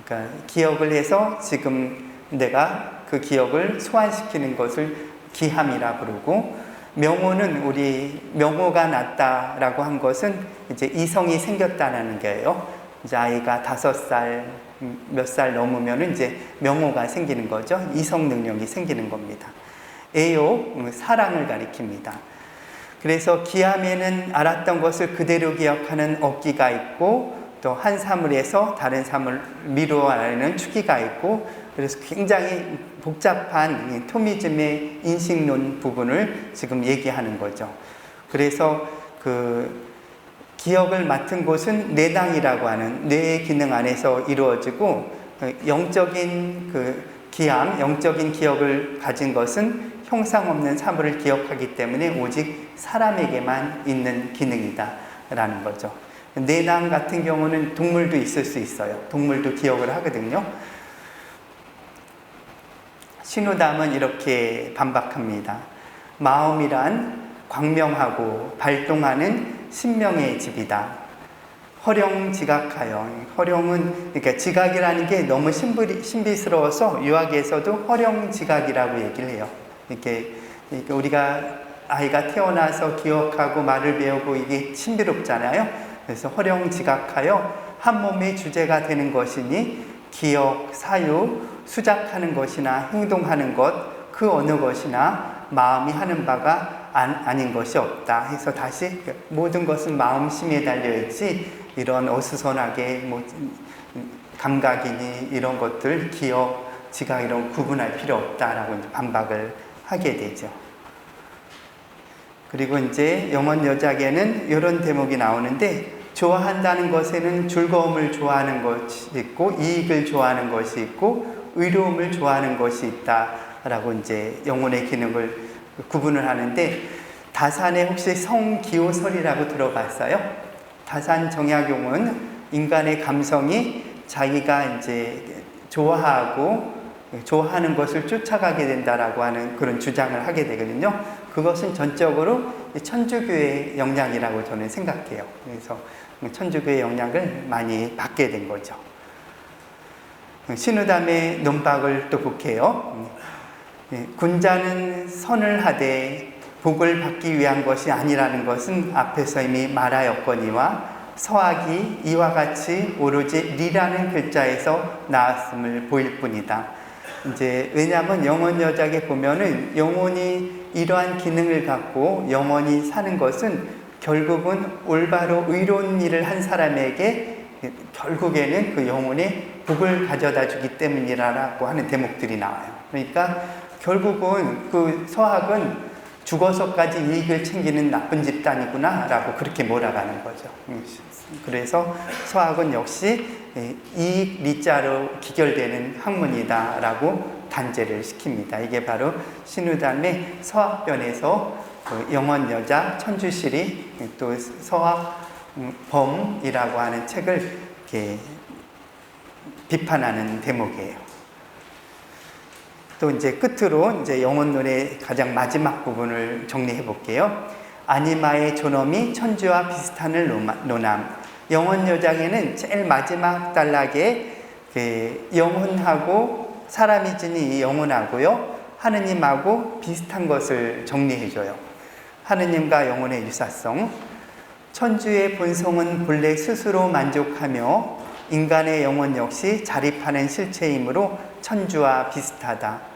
그러니까 기억을 해서 지금 내가 그 기억을 소환시키는 것을 기함이라 부르고, 명호는 우리 명호가 났다라고 한 것은 이제 이성이 생겼다는 거예요. 이제 아이가 5살, 몇 살 넘으면 이제 명호가 생기는 거죠. 이성 능력이 생기는 겁니다. 애욕, 사랑을 가리킵니다. 그래서 기함에는 알았던 것을 그대로 기억하는 억기가 있고, 또 한 사물에서 다른 사물을 미루어내는 추기가 있고, 그래서 굉장히 복잡한 토미즘의 인식론 부분을 지금 얘기하는 거죠. 그래서 그 기억을 맡은 곳은 내당이라고 하는 뇌의 기능 안에서 이루어지고, 영적인 그 기함, 영적인 기억을 가진 것은 형상 없는 사물을 기억하기 때문에 오직 사람에게만 있는 기능이다 라는 거죠. 내당 같은 경우는 동물도 있을 수 있어요. 동물도 기억을 하거든요. 신우담은 이렇게 반박합니다. 마음이란 광명하고 발동하는 신명의 집이다. 허령지각하여. 허령은, 그러니까 지각이라는 게 너무 신비스러워서 유학에서도 허령지각이라고 얘기를 해요. 이렇게 우리가 아이가 태어나서 기억하고 말을 배우고 이게 신비롭잖아요. 그래서 허령지각하여 한 몸의 주제가 되는 것이니 기억, 사유, 수작하는 것이나 행동하는 것, 그 어느 것이나 마음이 하는 바가 아닌 것이 없다 해서 다시 모든 것은 마음심에 달려있지 이런 어수선하게 뭐 감각이니 이런 것들, 기억, 지각 이런 구분할 필요 없다라고 이제 반박을 하게 되죠. 그리고 이제 영혼 여작에는 이런 대목이 나오는데, 좋아한다는 것에는 즐거움을 좋아하는 것이 있고 이익을 좋아하는 것이 있고 의로움을 좋아하는 것이 있다라고 이제 영혼의 기능을 구분을 하는데, 다산에 혹시 성기호설이라고 들어봤어요? 다산 정약용은 인간의 감성이 자기가 이제 좋아하는 것을 쫓아가게 된다라고 하는 그런 주장을 하게 되거든요. 그것은 전적으로 천주교의 영향이라고 저는 생각해요. 그래서 천주교의 영향을 많이 받게 된 거죠. 신우담의 논박을 또 볼게요. 군자는 선을 하되 복을 받기 위한 것이 아니라는 것은 앞에서 이미 말하였거니와 서학이 이와 같이 오로지 리라는 글자에서 나왔음을 보일 뿐이다. 이제 왜냐하면 영혼 여작에 보면은 영혼이 이러한 기능을 갖고 영혼이 사는 것은 결국은 올바로 의로운 일을 한 사람에게 결국에는 그 영혼의 복을 가져다 주기 때문이라고 하는 대목들이 나와요. 그러니까 결국은 그 서학은 죽어서까지 이익을 챙기는 나쁜 집단이구나 라고 그렇게 몰아가는 거죠. 그래서 서학은 역시 이익 리자로 기결되는 학문이다 라고 단죄를 시킵니다. 이게 바로 신우담의 서학변에서 영혼 여자 천주실이 또 서학범이라고 하는 책을 이렇게 비판하는 대목이에요. 또 이제 끝으로 이제 영혼 노래 가장 마지막 부분을 정리해 볼게요. 아니마의 존엄이 천주와 비슷한을 노남. 영혼 여장에는 제일 마지막 단락에 영혼하고 사람이 지닌 이 영혼하고요, 하느님하고 비슷한 것을 정리해줘요. 하느님과 영혼의 유사성. 천주의 본성은 본래 스스로 만족하며 인간의 영혼 역시 자립하는 실체이므로 천주와 비슷하다.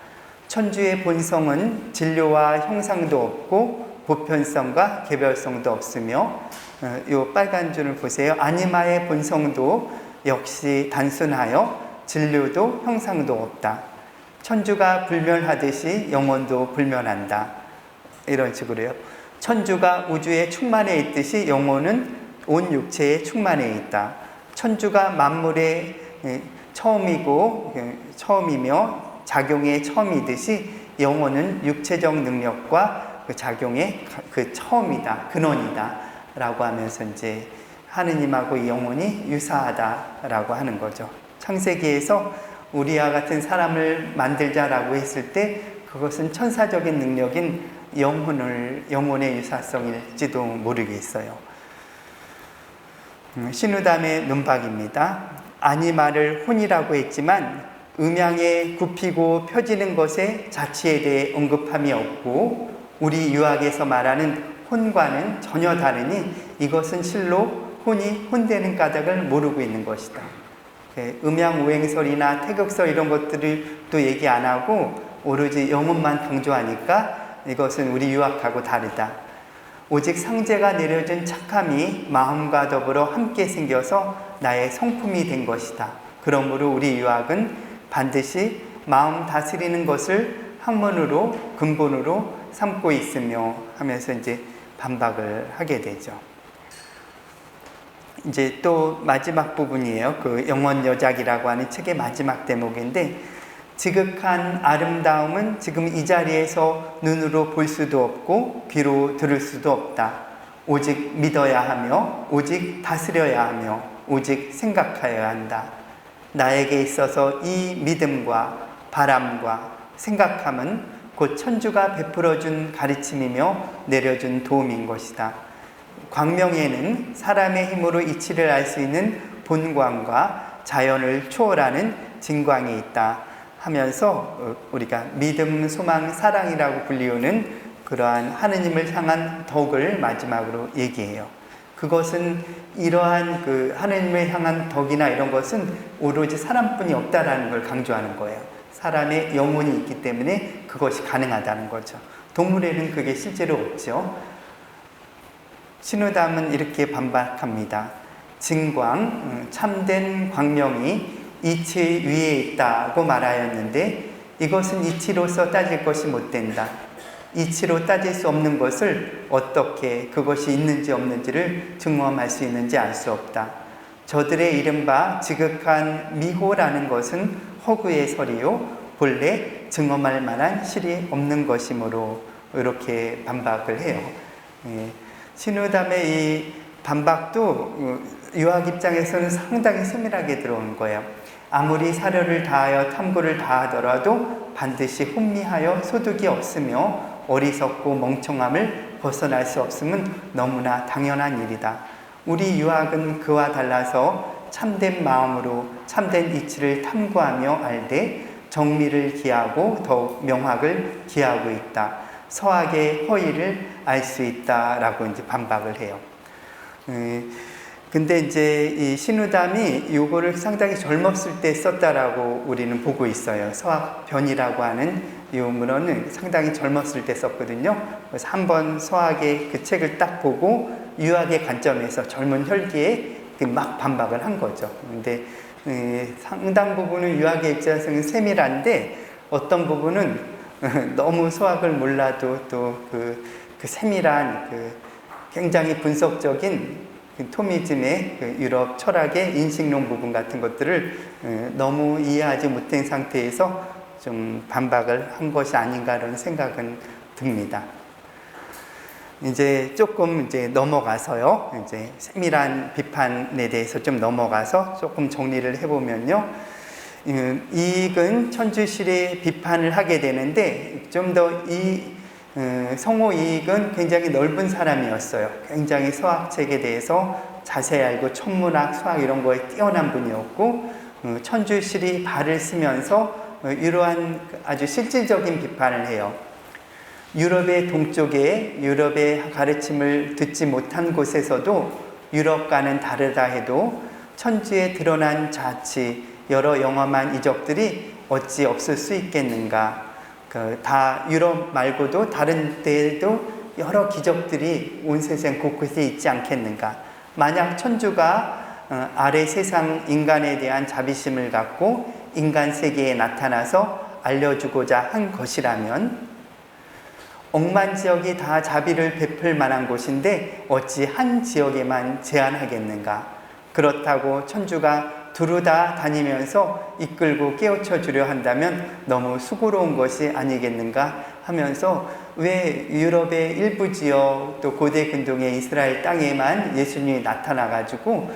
천주의 본성은 진료와 형상도 없고 보편성과 개별성도 없으며, 이 빨간 줄을 보세요. 아니마의 본성도 역시 단순하여 진료도 형상도 없다. 천주가 불멸하듯이 영혼도 불멸한다. 이런 식으로요. 천주가 우주에 충만해 있듯이 영혼은 온 육체에 충만해 있다. 천주가 만물의 처음이며 작용의 처음이듯이 영혼은 육체적 능력과 그 작용의 그 처음이다, 근원이다 라고 하면서 이제 하느님하고 이 영혼이 유사하다라고 하는 거죠. 창세기에서 우리와 같은 사람을 만들자라고 했을 때 그것은 천사적인 능력인 영혼의 유사성일지도 모르겠어요. 신우담의 논박입니다. 아니마를 혼이라고 했지만 음양에 굽히고 펴지는 것의 자취에 대해 언급함이 없고 우리 유학에서 말하는 혼과는 전혀 다르니 이것은 실로 혼이 혼되는 까닭을 모르고 있는 것이다. 음양 오행설이나 태극설 이런 것들을 또 얘기 안 하고 오로지 영혼만 강조하니까 이것은 우리 유학하고 다르다. 오직 상제가 내려준 착함이 마음과 더불어 함께 생겨서 나의 성품이 된 것이다. 그러므로 우리 유학은 반드시 마음 다스리는 것을 학문으로 근본으로 삼고 있으며 하면서 이제 반박을 하게 되죠. 이제 또 마지막 부분이에요. 그 영혼여작이라고 하는 책의 마지막 대목인데, 지극한 아름다움은 지금 이 자리에서 눈으로 볼 수도 없고 귀로 들을 수도 없다. 오직 믿어야 하며 오직 다스려야 하며 오직 생각하여야 한다. 나에게 있어서 이 믿음과 바람과 생각함은 곧 천주가 베풀어준 가르침이며 내려준 도움인 것이다. 광명에는 사람의 힘으로 이치를 알 수 있는 본광과 자연을 초월하는 진광이 있다 하면서 우리가 믿음, 소망, 사랑이라고 불리우는 그러한 하느님을 향한 덕을 마지막으로 얘기해요. 그것은 이러한 그 하느님을 향한 덕이나 이런 것은 오로지 사람뿐이 없다라는 걸 강조하는 거예요. 사람의 영혼이 있기 때문에 그것이 가능하다는 거죠. 동물에는 그게 실제로 없죠. 신우담은 이렇게 반박합니다. 진광, 참된 광명이 이치 위에 있다고 말하였는데 이것은 이치로서 따질 것이 못 된다. 이치로 따질 수 없는 것을 어떻게 그것이 있는지 없는지를 증언할 수 있는지 알 수 없다. 저들의 이른바 지극한 미호라는 것은 허구의 설이요 본래 증언할 만한 실이 없는 것이므로 이렇게 반박을 해요. 신우담의 이 반박도 유학 입장에서는 상당히 세밀하게 들어온 거예요. 아무리 사료를 다하여 탐구를 다하더라도 반드시 혼미하여 소득이 없으며 어리석고 멍청함을 벗어날 수 없음은 너무나 당연한 일이다. 우리 유학은 그와 달라서 참된 마음으로 참된 이치를 탐구하며 알되 정미를 기하고 더욱 명확을 기하고 있다. 서학의 허의를 알 수 있다라고 이제 반박을 해요. 근데 이제 이 신우담이 요거를 상당히 젊었을 때 썼다라고 우리는 보고 있어요. 서학변이라고 하는 이 문헌은 상당히 젊었을 때 썼거든요. 그래서 한번 서학의 그 책을 딱 보고 유학의 관점에서 젊은 혈기에 막 반박을 한 거죠. 근데 상당 부분은 유학의 입장에서는 세밀한데 어떤 부분은 너무 서학을 몰라도 또 그 세밀한 굉장히 분석적인 토미즘의 유럽 철학의 인식론 부분 같은 것들을 너무 이해하지 못한 상태에서 좀 반박을 한 것이 아닌가라는 생각은 듭니다. 이제 조금 이제 넘어가서요. 이제 세밀한 비판에 대해서 좀 넘어가서 조금 정리를 해보면요. 이익은 천주실이 비판을 하게 되는데 좀 더 성호 이익은 굉장히 넓은 사람이었어요. 굉장히 서학책에 대해서 자세히 알고 천문학, 수학 이런 거에 뛰어난 분이었고 천주실이 발을 쓰면서 이러한 아주 실질적인 비판을 해요. 유럽의 동쪽에 유럽의 가르침을 듣지 못한 곳에서도 유럽과는 다르다 해도 천주에 드러난 자치, 여러 영험한 이적들이 어찌 없을 수 있겠는가. 다 유럽 말고도 다른 데에도 여러 기적들이 온 세상 곳곳에 있지 않겠는가. 만약 천주가 아래 세상 인간에 대한 자비심을 갖고 인간 세계에 나타나서 알려주고자 한 것이라면 억만 지역이 다 자비를 베풀 만한 곳인데 어찌 한 지역에만 제한하겠는가. 그렇다고 천주가 두루 다 다니면서 이끌고 깨우쳐 주려 한다면 너무 수고로운 것이 아니겠는가 하면서 왜 유럽의 일부 지역 또 고대 근동의 이스라엘 땅에만 예수님이 나타나 가지고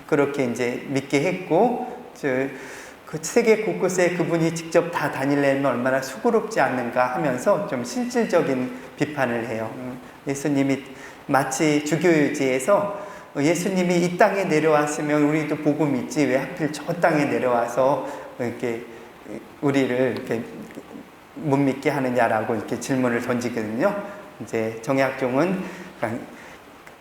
그렇게 이제 믿게 했고 그 세계 곳곳에 그분이 직접 다 다니려면 얼마나 수고롭지 않는가 하면서 좀 실질적인 비판을 해요. 예수님이 마치 주교유지에서 예수님이 이 땅에 내려왔으면 우리도 보고 믿지 왜 하필 저 땅에 내려와서 이렇게 우리를 이렇게 못 믿게 하느냐라고 이렇게 질문을 던지거든요. 이제 정약종은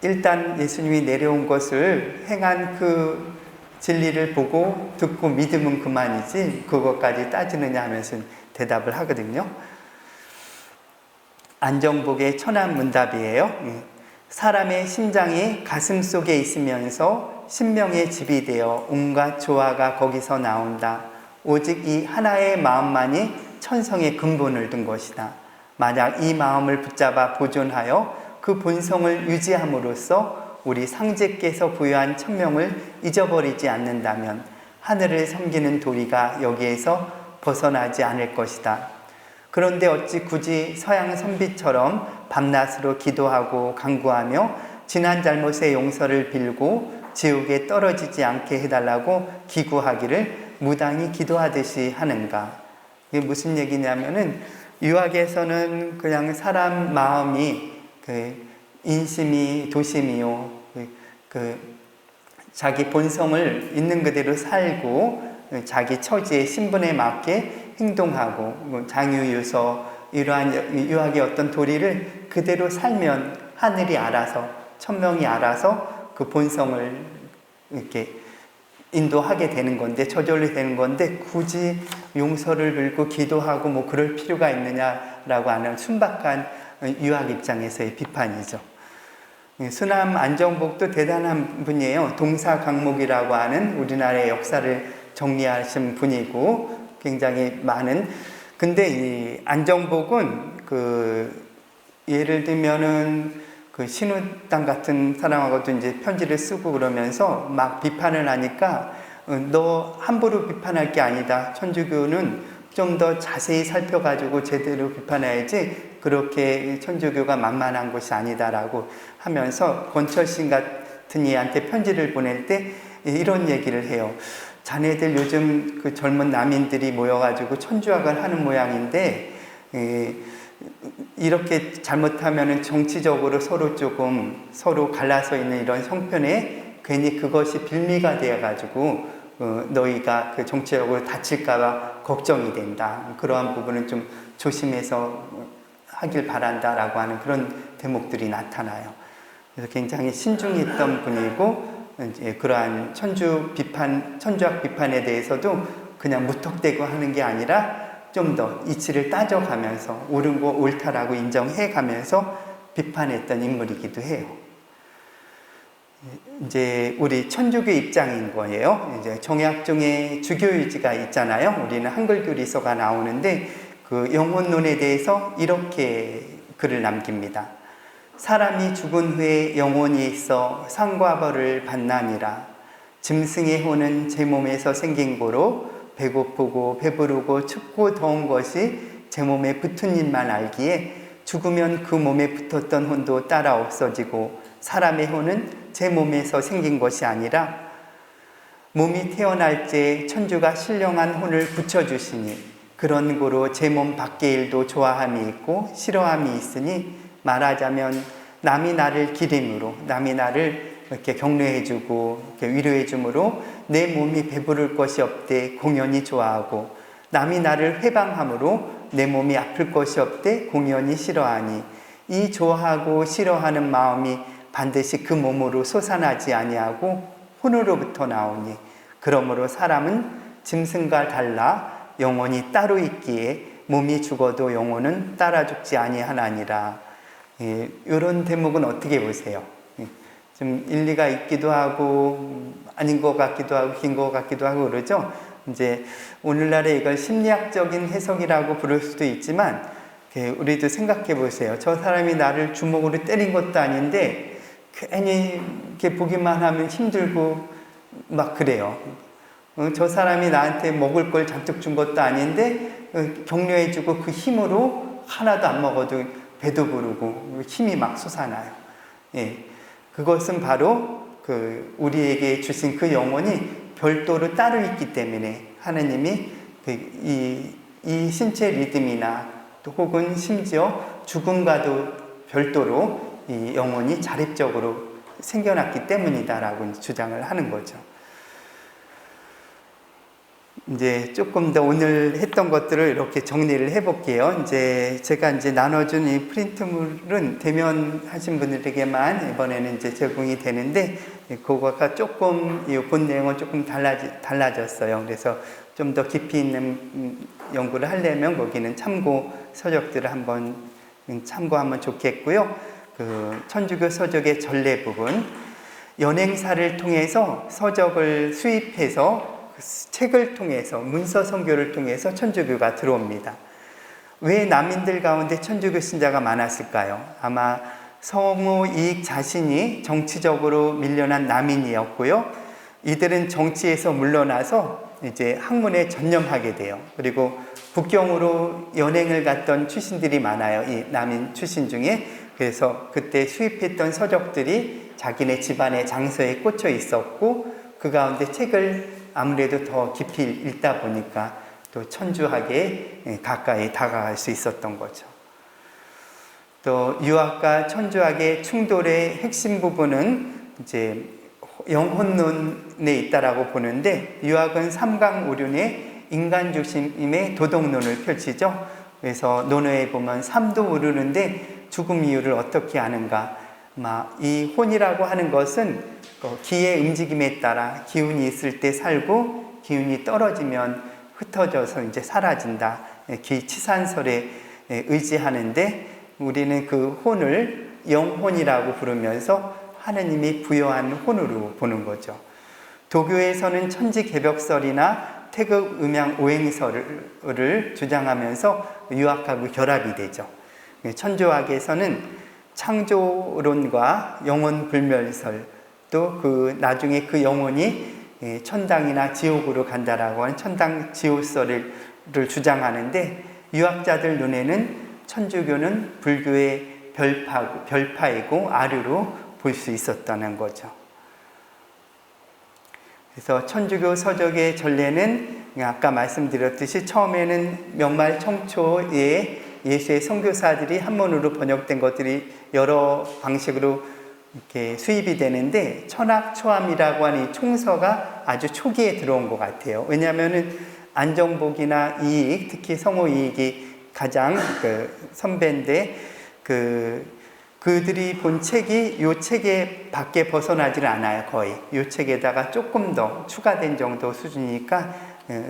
일단 예수님이 내려온 것을 행한 그 진리를 보고 듣고 믿으면 그만이지 그것까지 따지느냐 하면서 대답을 하거든요. 안정복의 천안문답이에요. 사람의 심장이 가슴 속에 있으면서 신명의 집이 되어 온갖 조화가 거기서 나온다. 오직 이 하나의 마음만이 천성의 근본을 둔 것이다. 만약 이 마음을 붙잡아 보존하여 그 본성을 유지함으로써 우리 상제께서 부여한 천명을 잊어버리지 않는다면 하늘을 섬기는 도리가 여기에서 벗어나지 않을 것이다. 그런데 어찌 굳이 서양 선비처럼 밤낮으로 기도하고 간구하며 지난 잘못의 용서를 빌고 지옥에 떨어지지 않게 해달라고 기구하기를 무당히 기도하듯이 하는가. 이게 무슨 얘기냐면은 유학에서는 그냥 사람 마음이 인심이 도심이요. 자기 본성을 있는 그대로 살고 자기 처지의 신분에 맞게 행동하고 장유유서 이러한 유학의 어떤 도리를 그대로 살면 하늘이 알아서 천명이 알아서 그 본성을 이렇게 인도하게 되는 건데 저절로 되는 건데 굳이 용서를 빌고 기도하고 뭐 그럴 필요가 있느냐라고 하는 순박한 유학 입장에서의 비판이죠. 수남 안정복도 대단한 분이에요. 동사강목이라고 하는 우리나라의 역사를 정리하신 분이고 굉장히 많은. 근데 이 안정복은 예를 들면은 신우땅 같은 사람하고도 이제 편지를 쓰고 그러면서 막 비판을 하니까 너 함부로 비판할 게 아니다. 천주교는 좀 더 자세히 살펴가지고 제대로 비판해야지 그렇게 천주교가 만만한 것이 아니다라고 하면서 권철신 같은 이한테 편지를 보낼 때 이런 얘기를 해요. 자네들 요즘 그 젊은 남인들이 모여가지고 천주학을 하는 모양인데 이렇게 잘못하면 정치적으로 서로 갈라서 있는 이런 형편에 괜히 그것이 빌미가 되어가지고 너희가 그 정치적으로 다칠까봐 걱정이 된다. 그러한 부분은 좀 조심해서 하길 바란다라고 하는 그런 대목들이 나타나요. 그래서 굉장히 신중했던 분이고 이제 그러한 천주학 비판에 대해서도 그냥 무턱대고 하는 게 아니라 좀 더 이치를 따져가면서 옳은 거 옳다라고 인정해가면서 비판했던 인물이기도 해요. 이제 우리 천주교 입장인 거예요. 이제 정약종의 주교유지가 있잖아요. 우리는 한글교리서가 나오는데 그 영혼론에 대해서 이렇게 글을 남깁니다. 사람이 죽은 후에 영혼이 있어 상과 벌을 받나니라. 짐승의 혼은 제 몸에서 생긴 고로 배고프고 배부르고 춥고 더운 것이 제 몸에 붙은 일만 알기에 죽으면 그 몸에 붙었던 혼도 따라 없어지고 사람의 혼은 제 몸에서 생긴 것이 아니라 몸이 태어날 때 천주가 신령한 혼을 붙여주시니 그런 고로 제 몸 밖의 일도 좋아함이 있고 싫어함이 있으니 말하자면 남이 나를 기림으로 남이 나를 이렇게 격려해주고 이렇게 위로해줌으로 내 몸이 배부를 것이 없되 공연히 좋아하고 남이 나를 회방함으로 내 몸이 아플 것이 없되 공연히 싫어하니 이 좋아하고 싫어하는 마음이 반드시 그 몸으로 솟아나지 아니하고 혼으로부터 나오니 그러므로 사람은 짐승과 달라 영혼이 따로 있기에 몸이 죽어도 영혼은 따라 죽지 아니하나니라. 이런 대목은 어떻게 보세요? 좀 일리가 있기도 하고 아닌 것 같기도 하고 긴 것 같기도 하고 그러죠. 이제 오늘날에 이걸 심리학적인 해석이라고 부를 수도 있지만 우리도 생각해 보세요. 저 사람이 나를 주먹으로 때린 것도 아닌데 괜히 이렇게 보기만 하면 힘들고 막 그래요. 저 사람이 나한테 먹을 걸 잔뜩 준 것도 아닌데 격려해주고 그 힘으로 하나도 안 먹어도 배도 부르고 힘이 막 솟아나요. 예, 그것은 바로 우리에게 주신 그 영혼이 별도로 따로 있기 때문에 하느님이 이 신체 리듬이나 또 혹은 심지어 죽음과도 별도로 이 영혼이 자립적으로 생겨났기 때문이다라고 주장을 하는 거죠. 이제 조금 더 오늘 했던 것들을 이렇게 정리를 해볼게요. 이제 제가 이제 나눠준 이 프린트물은 대면하신 분들에게만 이번에는 이제 제공이 되는데, 그거가 조금 이 본 내용은 조금 달라졌어요. 그래서 좀 더 깊이 있는 연구를 하려면 거기는 참고 서적들을 한번 참고하면 좋겠고요. 천주교 서적의 전례 부분, 연행사를 통해서 서적을 수입해서 책을 통해서 문서 선교를 통해서 천주교가 들어옵니다. 왜 남인들 가운데 천주교 신자가 많았을까요? 아마 성우 이익 자신이 정치적으로 밀려난 남인이었고요. 이들은 정치에서 물러나서 이제 학문에 전념하게 돼요. 그리고 북경으로 연행을 갔던 출신들이 많아요. 이 남인 출신 중에. 그래서 그때 수입했던 서적들이 자기네 집안의 장서에 꽂혀 있었고, 그 가운데 책을 아무래도 더 깊이 읽다 보니까 또 천주학에 가까이 다가갈 수 있었던 거죠. 또 유학과 천주학의 충돌의 핵심 부분은 이제 영혼론에 있다라고 보는데, 유학은 삼강오륜의 인간 중심의 도덕론을 펼치죠. 그래서 논어에 보면 삼도 오르는데 죽음 이유를 어떻게 아는가. 이 혼이라고 하는 것은 기의 움직임에 따라 기운이 있을 때 살고 기운이 떨어지면 흩어져서 이제 사라진다. 기 치산설에 의지하는데, 우리는 그 혼을 영혼이라고 부르면서 하느님이 부여한 혼으로 보는 거죠. 도교에서는 천지개벽설이나 태극 음양 오행설을 주장하면서 유학하고 결합이 되죠. 천주학에서는 창조론과 영혼불멸설, 또 나중에 그 영혼이 천당이나 지옥으로 간다라고 하는 천당 지옥설을 주장하는데, 유학자들 눈에는 천주교는 불교의 별파이고 아류로 볼 수 있었다는 거죠. 그래서 천주교 서적의 전례는 아까 말씀드렸듯이 처음에는 명말청초에 예수의 선교사들이 한문으로 번역된 것들이 여러 방식으로 이렇게 수입이 되는데, 천학초암이라고 하는 이 총서가 아주 초기에 들어온 것 같아요. 왜냐하면은 안정복이나 이익, 특히 성호 이익이 가장 선배인데, 그들이 본 책이 이 책에 밖에 벗어나질 않아요. 거의 이 책에다가 조금 더 추가된 정도 수준이니까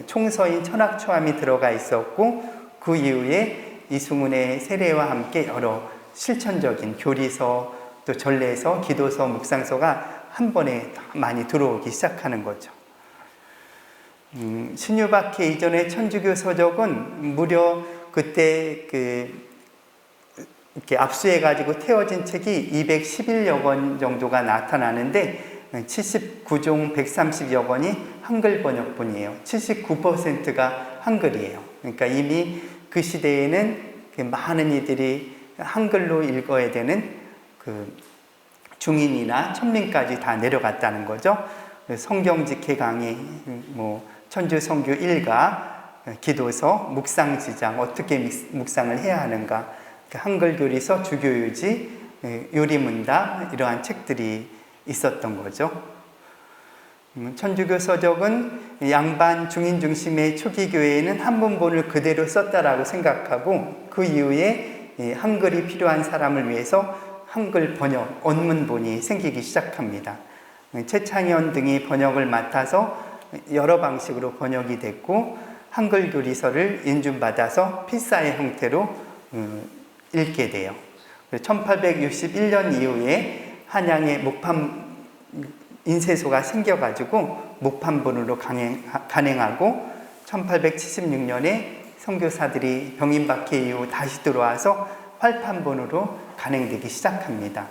총서인 천학초암이 들어가 있었고, 그 이후에 이승훈의 세례와 함께 여러 실천적인 교리서, 또 전례서, 기도서, 묵상서가 한 번에 많이 들어오기 시작하는 거죠. 신유박해 이전의 천주교 서적은 무려 그때 이렇게 압수해가지고 태워진 책이 211여 권 정도가 나타나는데, 79종 130여 권이 한글 번역본이에요. 79%가 한글이에요. 그러니까 이미 그 시대에는 많은 이들이 한글로 읽어야 되는 중인이나 천민까지 다 내려갔다는 거죠. 성경직회 강의, 천주 성교 일가, 기도서, 묵상지장, 어떻게 묵상을 해야 하는가, 한글 교리서, 주교유지, 요리문답, 이러한 책들이 있었던 거죠. 천주교 서적은 양반 중인 중심의 초기 교회에는 한문본을 그대로 썼다라고 생각하고, 그 이후에 한글이 필요한 사람을 위해서 한글 번역, 언문본이 생기기 시작합니다. 최창현 등이 번역을 맡아서 여러 방식으로 번역이 됐고, 한글 교리서를 인준받아서 필사의 형태로 읽게 돼요. 1861년 이후에 한양에 목판 인쇄소가 생겨가지고 목판본으로 간행하고, 1876년에 선교사들이 병임박해 이후 다시 들어와서 활판본으로 간행되기 시작합니다.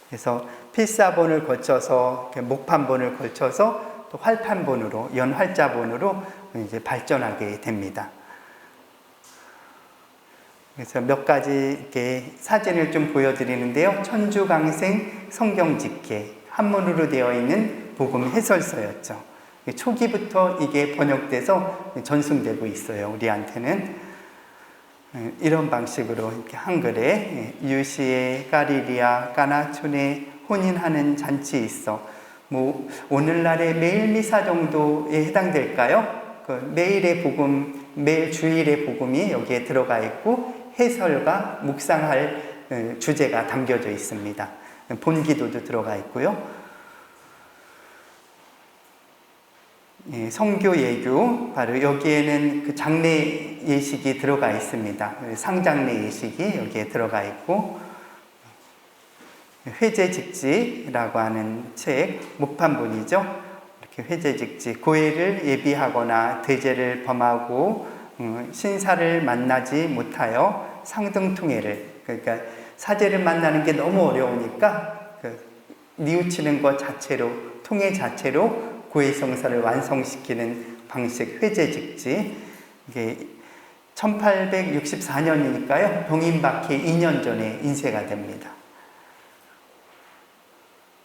그래서 필사본을 거쳐서 목판본을 거쳐서 또 활판본으로, 연활자본으로 이제 발전하게 됩니다. 그래서 몇 가지 이렇게 사진을 좀 보여드리는데요. 천주강생 성경집계, 한문으로 되어 있는 복음 해설서였죠. 초기부터 이게 번역돼서 전승되고 있어요, 우리한테는. 이런 방식으로 이렇게 한글에 유시의 가리리아 까나촌에 혼인하는 잔치 있어. 오늘날의 매일 미사 정도에 해당될까요? 매일의 복음, 매일 주일의 복음이 여기에 들어가 있고, 해설과 묵상할 주제가 담겨져 있습니다. 본기도도 들어가 있고요. 성교 예규, 바로 여기에는 그 장례 예식이 들어가 있습니다. 상장례 예식이 여기에 들어가 있고, 회제직지라고 하는 책, 목판본이죠. 이렇게 회제직지, 고해를 예비하거나 대제를 범하고 신사를 만나지 못하여 상등통해를, 그러니까 사제를 만나는 게 너무 어려우니까 뉘우치는 것 자체로, 통해 자체로 고해성사를 완성시키는 방식, 회제직지. 이게 1864년이니까요. 병임박해 2년 전에 인쇄가 됩니다.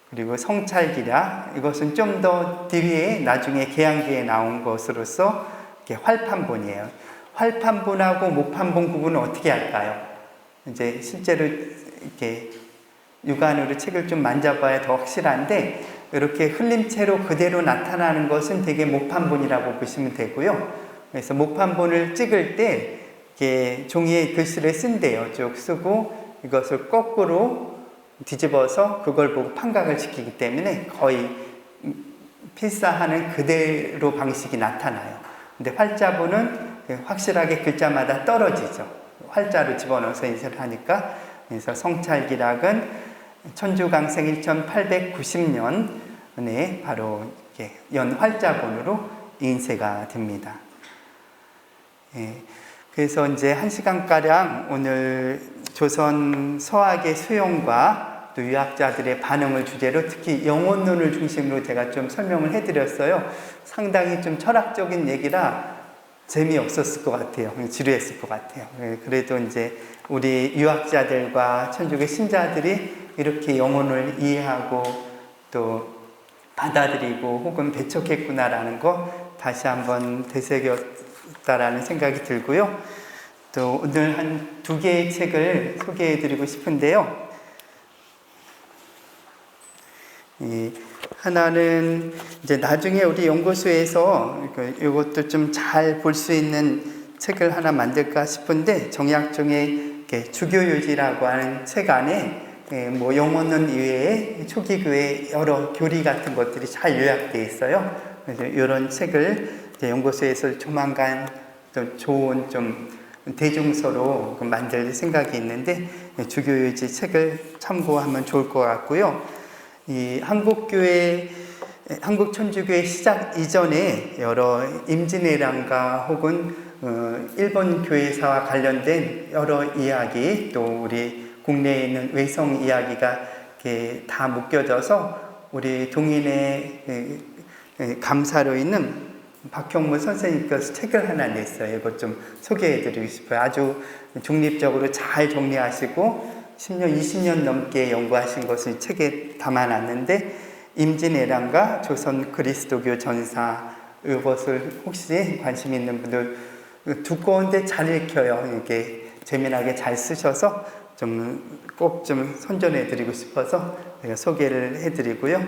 그리고 성찰기라, 이것은 좀 더 뒤에 나중에 개항기에 나온 것으로서 활판본이에요. 활판본하고 목판본 구분은 어떻게 할까요? 이제 실제로 이렇게 육안으로 책을 좀 만져봐야 더 확실한데, 이렇게 흘림체로 그대로 나타나는 것은 되게 목판본이라고 보시면 되고요. 그래서 목판본을 찍을 때 이렇게 종이에 글씨를 쓴대요. 쭉 쓰고 이것을 거꾸로 뒤집어서 그걸 보고 판각을 시키기 때문에 거의 필사하는 그대로 방식이 나타나요. 근데 활자본은 확실하게 글자마다 떨어지죠. 활자로 집어넣어서 인쇄를 하니까. 그래서 성찰기락은 천주강생 1890년에 바로 이렇게 연활자본으로 인쇄가 됩니다. 그래서 이제 1시간가량 오늘 조선 서학의 수용과 또 유학자들의 반응을 주제로, 특히 영혼론을 중심으로 제가 좀 설명을 해드렸어요. 상당히 좀 철학적인 얘기라 재미없었을 것 같아요. 지루했을 것 같아요. 그래도 이제 우리 유학자들과 천주교 신자들이 이렇게 영혼을 이해하고 또 받아들이고 혹은 배척했구나라는 거 다시 한번 되새겼다라는 생각이 들고요. 또 오늘 한 2개의 책을 소개해드리고 싶은데요. 하나는 이제 나중에 우리 연구소에서 이것도 좀 잘 볼 수 있는 책을 하나 만들까 싶은데, 정약종의 주교유지라고 하는 책 안에 영혼론 이외에 초기 교회 여러 교리 같은 것들이 잘 요약되어 있어요. 그래서 이런 책을 이제 연구소에서 조만간 좀 좋은 좀 대중서로 만들 생각이 있는데, 주교유지 책을 참고하면 좋을 것 같고요. 이 한국 천주교의 시작 이전에 여러 임진왜란과 혹은 일본 교회사와 관련된 여러 이야기, 또 우리 국내에 있는 외성 이야기가 이렇게 다 묶여져서 우리 동인의 감사로 있는 박형무 선생님께서 책을 하나 냈어요. 이것 좀 소개해드리고 싶어요. 아주 중립적으로 잘 정리하시고 10년, 20년 넘게 연구하신 것을 책에 담아놨는데, 임진왜란과 조선 그리스도교 전사 이것을 혹시 관심 있는 분들 두꺼운데 잘 읽혀요. 이게 재미나게 잘 쓰셔서 꼭 좀 선전해 드리고 싶어서 제가 소개를 해 드리고요.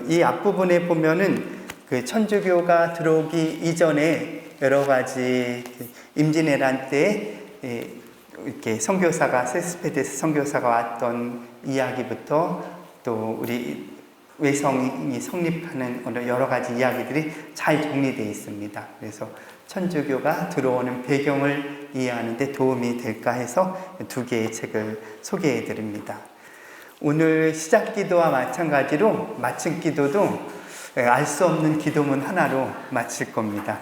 이 앞부분에 보면은 그 천주교가 들어오기 이전에 여러 가지 임진왜란 때 이렇게 선교사가 세스페데스 선교사가 왔던 이야기부터 또 우리 외성이 성립하는 여러 가지 이야기들이 잘 정리되어 있습니다. 그래서 천주교가 들어오는 배경을 이해하는 데 도움이 될까 해서 두 개의 책을 소개해 드립니다. 오늘 시작 기도와 마찬가지로 마침 기도도 알 수 없는 기도문 하나로 마칠 겁니다.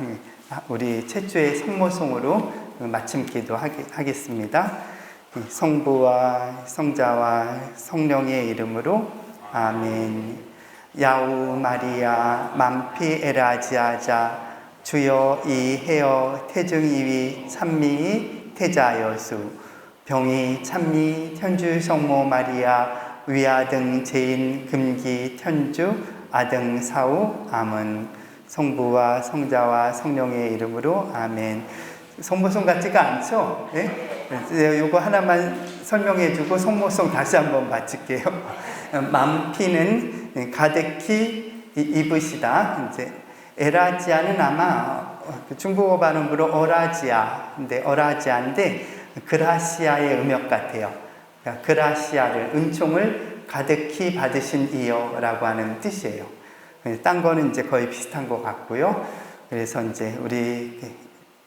우리 최초의 성모송으로 마침 기도 하겠습니다. 성부와 성자와 성령의 이름으로 아멘. 야우 마리아 만피 에라지아자 주여 이헤어 태중이위 찬미이 태자여수 병이 찬미 현주 성모 마리아 위아등 제인 금기 현주 아등 사우 아멘. 성부와 성자와 성령의 이름으로 아멘. 성모송 같지가 않죠? 네? 요거 하나만 설명해주고 성모송 다시 한번 마칠게요. 만피는 가득히 입으시다. 이제 에라지아는 아마 중국어 발음으로 어라지아인데 그라시아의 음역 같아요. 그러니까 그라시아를 은총을 가득히 받으신 이여라고 하는 뜻이에요. 딴 거는 이제 거의 비슷한 것 같고요. 그래서 이제 우리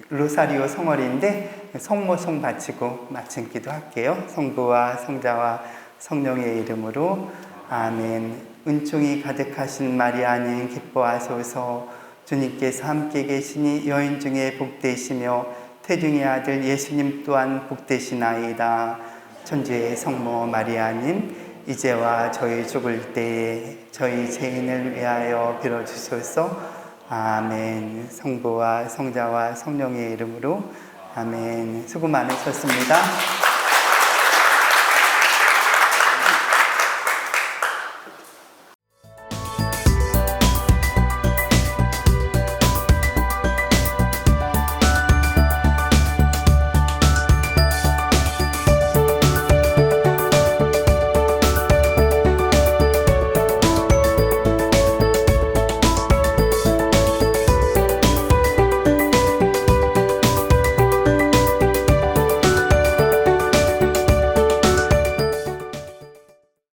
로사리오 성월인데 성모송 바치고 마침 기도할게요. 성부와 성자와 성령의 이름으로 아멘. 은총이 가득하신 마리아님 기뻐하소서. 주님께서 함께 계시니 여인 중에 복되시며 태중의 아들 예수님 또한 복되시나이다. 천주의 성모 마리아님 이제와 저희 죽을 때에 저희 죄인을 위하여 빌어주소서. 아멘. 성부와 성자와 성령의 이름으로 아멘. 수고 많으셨습니다.